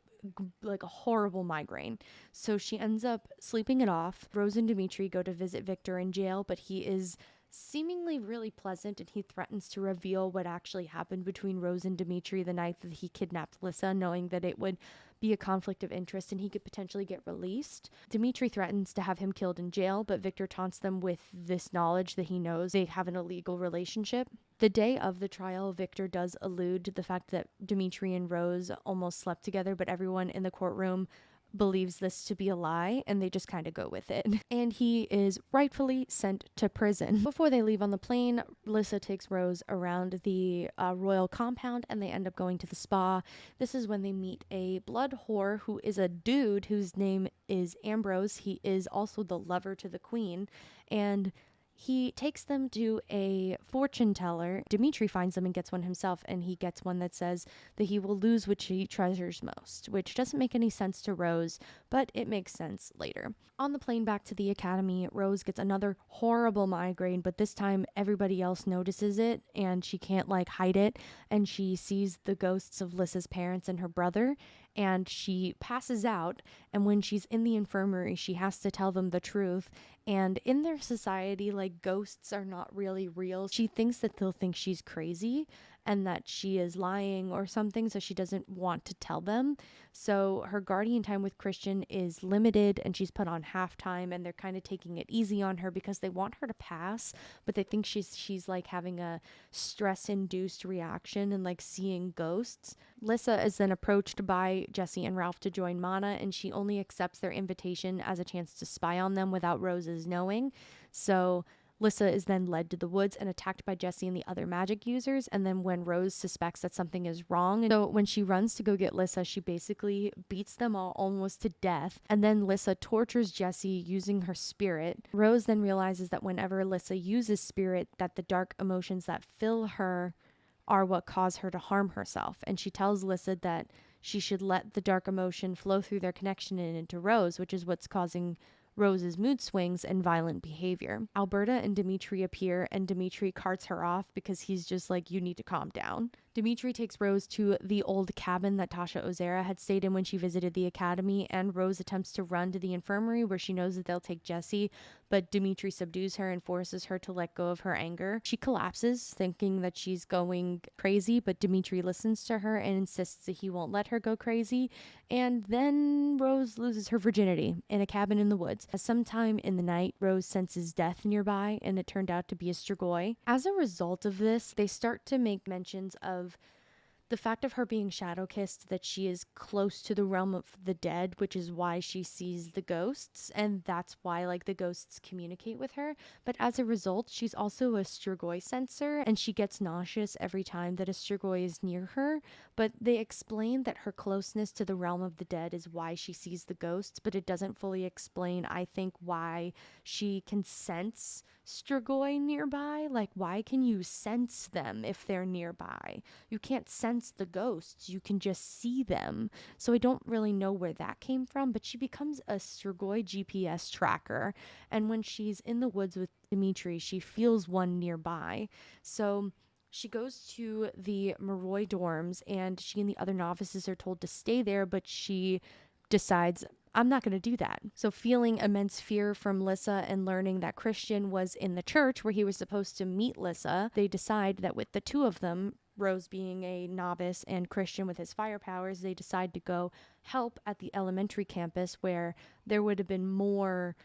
[SPEAKER 1] horrible migraine. So she ends up sleeping it off. Rose and Dimitri go to visit Victor in jail, but he is seemingly really pleasant, and he threatens to reveal what actually happened between Rose and Dimitri the night that he kidnapped Lissa, knowing that it would be a conflict of interest and he could potentially get released. Dimitri threatens to have him killed in jail, but Victor taunts them with this knowledge that he knows they have an illegal relationship. The day of the trial, Victor does allude to the fact that Dimitri and Rose almost slept together, but everyone in the courtroom believes this to be a lie, and they just kind of go with it. And he is rightfully sent to prison. Before they leave on the plane, Lissa takes Rose around the royal compound, and they end up going to the spa. This is when they meet a blood whore who is a dude whose name is Ambrose. He is also the lover to the queen, and he takes them to a fortune teller. Dimitri finds them and gets one himself, and he gets one that says that he will lose which he treasures most, which doesn't make any sense to Rose, but it makes sense later. On the plane back to the academy, Rose gets another horrible migraine, but this time everybody else notices it, and she can't hide it, and she sees the ghosts of Lissa's parents and her brother, and she passes out, and when she's in the infirmary, she has to tell them the truth. And in their society, ghosts are not really real. She thinks that they'll think she's crazy and that she is lying or something, so she doesn't want to tell them. So her guardian time with Christian is limited, and she's put on halftime, and they're kind of taking it easy on her because they want her to pass, but they think she's having a stress-induced reaction and seeing ghosts. Lissa is then approached by Jesse and Ralph to join Mana, and she only accepts their invitation as a chance to spy on them without Rose's knowing. So Lissa is then led to the woods and attacked by Jesse and the other magic users, and then when Rose suspects that something is wrong, so when she runs to go get Lissa, she basically beats them all almost to death, and then Lissa tortures Jesse using her spirit. Rose then realizes that whenever Lissa uses spirit, that the dark emotions that fill her are what cause her to harm herself, and she tells Lissa that she should let the dark emotion flow through their connection and into Rose, which is what's causing Rose's mood swings and violent behavior. Alberta and Dimitri appear, and Dimitri carts her off because he's just like, you need to calm down. Dimitri takes Rose to the old cabin that Tasha Ozera had stayed in when she visited the academy, and Rose attempts to run to the infirmary where she knows that they'll take Jesse, but Dimitri subdues her and forces her to let go of her anger. She collapses, thinking that she's going crazy, but Dimitri listens to her and insists that he won't let her go crazy, and then Rose loses her virginity in a cabin in the woods. Sometime in the night, Rose senses death nearby, and it turned out to be a Strigoi. As a result of this, they start to make mentions of the fact of her being shadow kissed, that she is close to the realm of the dead, which is why she sees the ghosts, and that's why the ghosts communicate with her. But as a result, she's also a Strigoi sensor, and she gets nauseous every time that a Strigoi is near her. But they explain that her closeness to the realm of the dead is why she sees the ghosts, but it doesn't fully explain, I think, why she can sense Strigoi nearby. Why can you sense them if they're nearby? You can't sense the ghosts, you can just see them. So I don't really know where that came from, but she becomes a Strigoi GPS tracker, and when she's in the woods with Dimitri, she feels one nearby. So she goes to the Moroi dorms, and she and the other novices are told to stay there, but she decides, I'm not going to do that. So feeling immense fear from Lissa and learning that Christian was in the church where he was supposed to meet Lissa, they decide that with the two of them, Rose being a novice and Christian with his fire powers, they decide to go help at the elementary campus where there would have been more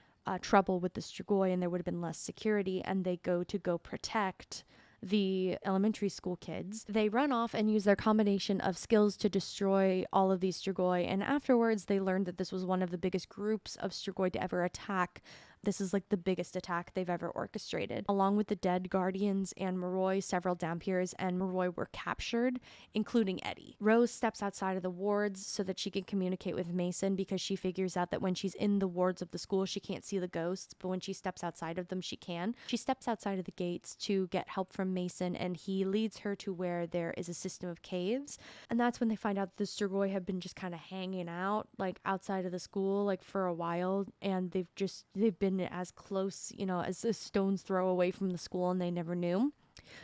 [SPEAKER 1] trouble with the Strigoi and there would have been less security, and they go protect the elementary school kids. They run off and use their combination of skills to destroy all of these Strigoi, and afterwards they learned that this was one of the biggest groups of Strigoi to ever attack This is like the biggest attack they've ever orchestrated. Along with the dead Guardians and Moroi, several Dhampirs and Moroi were captured, including Eddie. Rose steps outside of the wards so that she can communicate with Mason, because she figures out that when she's in the wards of the school, she can't see the ghosts, but when she steps outside of them, she can. She steps outside of the gates to get help from Mason, and he leads her to where there is a system of caves. And that's when they find out that the Strigoi have been just kind of hanging out like outside of the school like for a while, and they've been as close, as a stone's throw away from the school, and they never knew.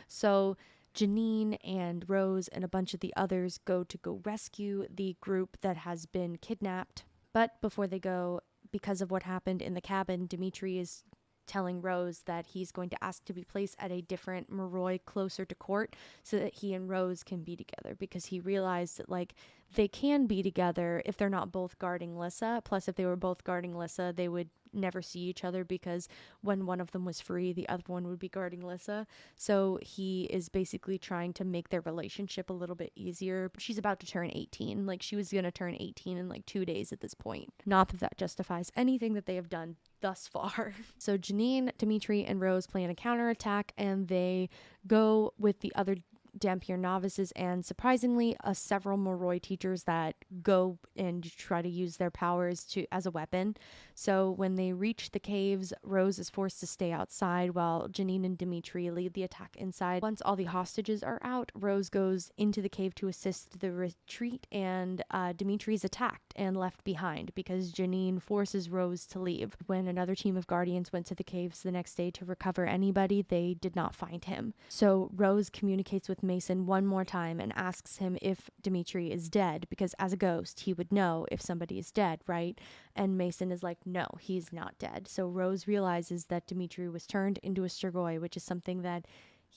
[SPEAKER 1] So Janine and Rose and a bunch of the others go rescue the group that has been kidnapped. But before they go, because of what happened in the cabin, Dimitri is telling Rose that he's going to ask to be placed at a different Moroi closer to court so that he and Rose can be together, because he realized that like they can be together if they're not both guarding Lissa. Plus, if they were both guarding Lissa, they would never see each other, because when one of them was free, the other one would be guarding Lissa. So he is basically trying to make their relationship a little bit easier. She's about to turn 18. Like, she was going to turn 18 in like 2 days at this point. Not that that justifies anything that they have done thus far. So Janine, Dimitri, and Rose plan a counterattack, and they go with the other Dhampir novices and, surprisingly, several Moroi teachers that go and try to use their powers as a weapon. So when they reach the caves, Rose is forced to stay outside while Janine and Dimitri lead the attack inside. Once all the hostages are out, Rose goes into the cave to assist the retreat, and Dimitri is attacked and left behind because Janine forces Rose to leave. When another team of guardians went to the caves the next day to recover anybody, they did not find him. So Rose communicates with Mason one more time and asks him if Dimitri is dead, because as a ghost, he would know if somebody is dead, right? And Mason is like, no, he's not dead. So Rose realizes that Dimitri was turned into a Strigoi, which is something that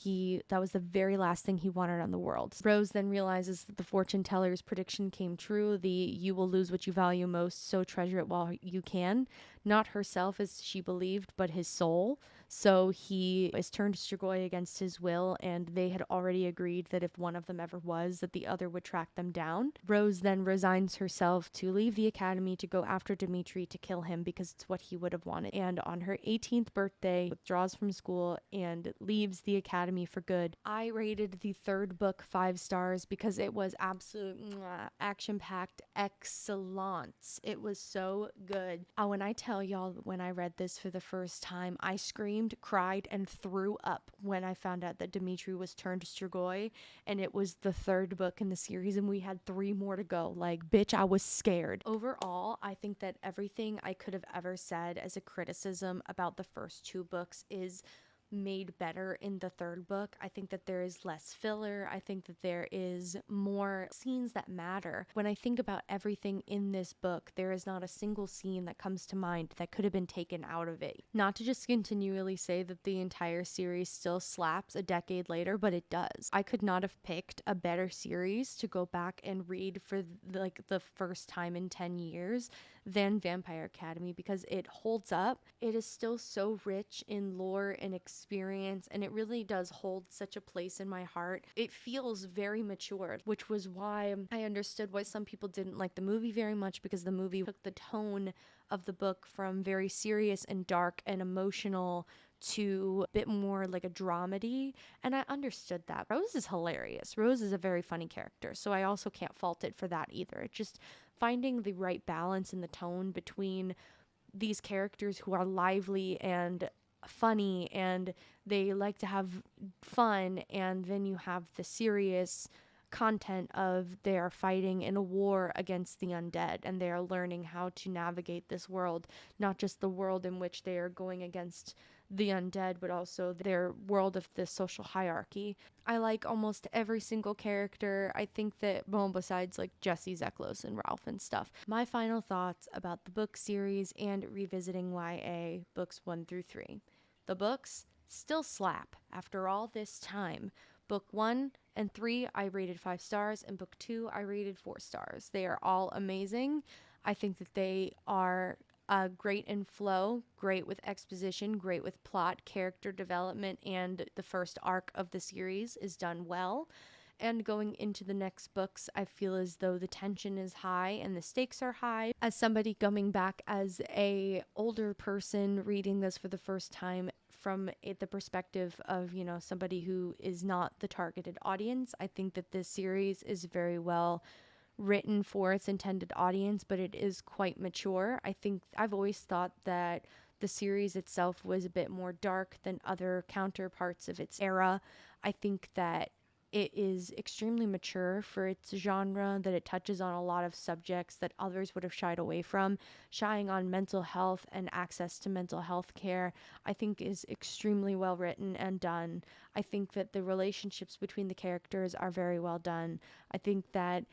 [SPEAKER 1] was the very last thing he wanted on the world. Rose then realizes that the fortune teller's prediction came true. You will lose what you value most, so treasure it while you can. Not herself as she believed, but his soul. So he is turned Strigoi against his will, and they had already agreed that if one of them ever was, that the other would track them down. Rose then resigns herself to leave the academy to go after Dimitri to kill him, because it's what he would have wanted. And on her 18th birthday, withdraws from school and leaves the academy for good. I rated the third book 5 stars because it was absolute action-packed excellence. It was so good. When I tell y'all, when I read this for the first time, I screamed, cried, and threw up when I found out that Dimitri was turned Strigoi, and it was the third book in the series, and we had 3 more to go. Like, bitch, I was scared. Overall, I think that everything I could have ever said as a criticism about the first 2 books is made better in the third book. I think that there is less filler. I think that there is more scenes that matter. When I think about everything in this book, there is not a single scene that comes to mind that could have been taken out of it. Not to just continually say that the entire series still slaps a decade later, but it does. I could not have picked a better series to go back and read for like the first time in 10 years than Vampire Academy, because it holds up. It is still so rich in lore and experience, and it really does hold such a place in my heart. It feels very mature, which was why I understood why some people didn't like the movie very much, because the movie took the tone of the book from very serious and dark and emotional to a bit more like a dramedy, and I understood that. Rose is hilarious. Rose is a very funny character, so I also can't fault it for that either. It just finding the right balance in the tone between these characters who are lively and funny and they like to have fun, and then you have the serious content of they are fighting in a war against the undead, and they are learning how to navigate this world, not just the world in which they are going against the undead, but also their world of the social hierarchy. I like almost every single character. I think that, well, besides like Jesse, Zeklos, and Ralph and stuff. My final thoughts about the book series and revisiting YA books 1 through 3. The books still slap after all this time. Book 1 and 3 I rated 5 stars, and book 2 I rated 4 stars. They are all amazing. I think that they are great in flow, great with exposition, great with plot, character development, and the first arc of the series is done well. And going into the next books, I feel as though the tension is high and the stakes are high. As somebody coming back as a older person reading this for the first time from the perspective of, you know, somebody who is not the targeted audience, I think that this series is very well written for its intended audience, but it is quite mature. I think I've always thought that the series itself was a bit more dark than other counterparts of its era. I think that it is extremely mature for its genre, that it touches on a lot of subjects that others would have shied away from. Shying on mental health and access to mental health care, I think, is extremely well written and done. I think that the relationships between the characters are very well done. I think that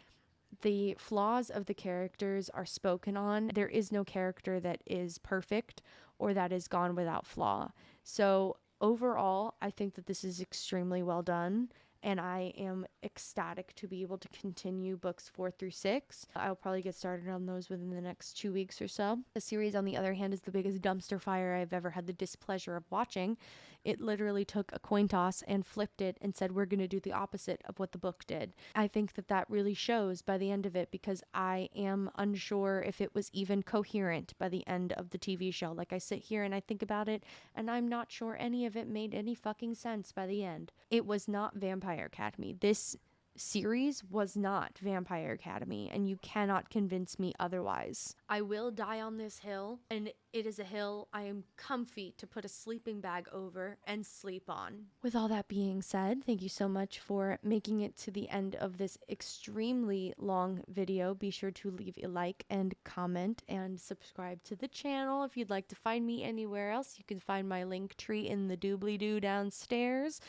[SPEAKER 1] the flaws of the characters are spoken on. There is no character that is perfect or that is gone without flaw. So overall, I think that this is extremely well done, and I am ecstatic to be able to continue books 4 through 6. I'll probably get started on those within the next 2 weeks or so. The series, on the other hand, is the biggest dumpster fire I've ever had the displeasure of watching. It literally took a coin toss and flipped it and said, we're going to do the opposite of what the book did. I think that that really shows by the end of it, because I am unsure if it was even coherent by the end of the TV show. Like, I sit here and I think about it, and I'm not sure any of it made any fucking sense by the end. It was not Vampire Academy. This series was not Vampire Academy, and you cannot convince me otherwise. I will die on this hill, and it is a hill I am comfy to put a sleeping bag over and sleep on. With all that being said, thank you so much for making it to the end of this extremely long video. Be sure to leave a like and comment and subscribe to the channel. If you'd like to find me anywhere else, you can find my link tree in the doobly-doo downstairs.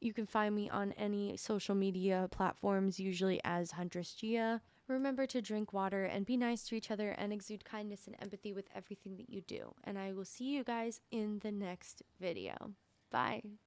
[SPEAKER 1] You can find me on any social media platforms, usually as Huntress Gia. Remember to drink water and be nice to each other and exude kindness and empathy with everything that you do. And I will see you guys in the next video. Bye.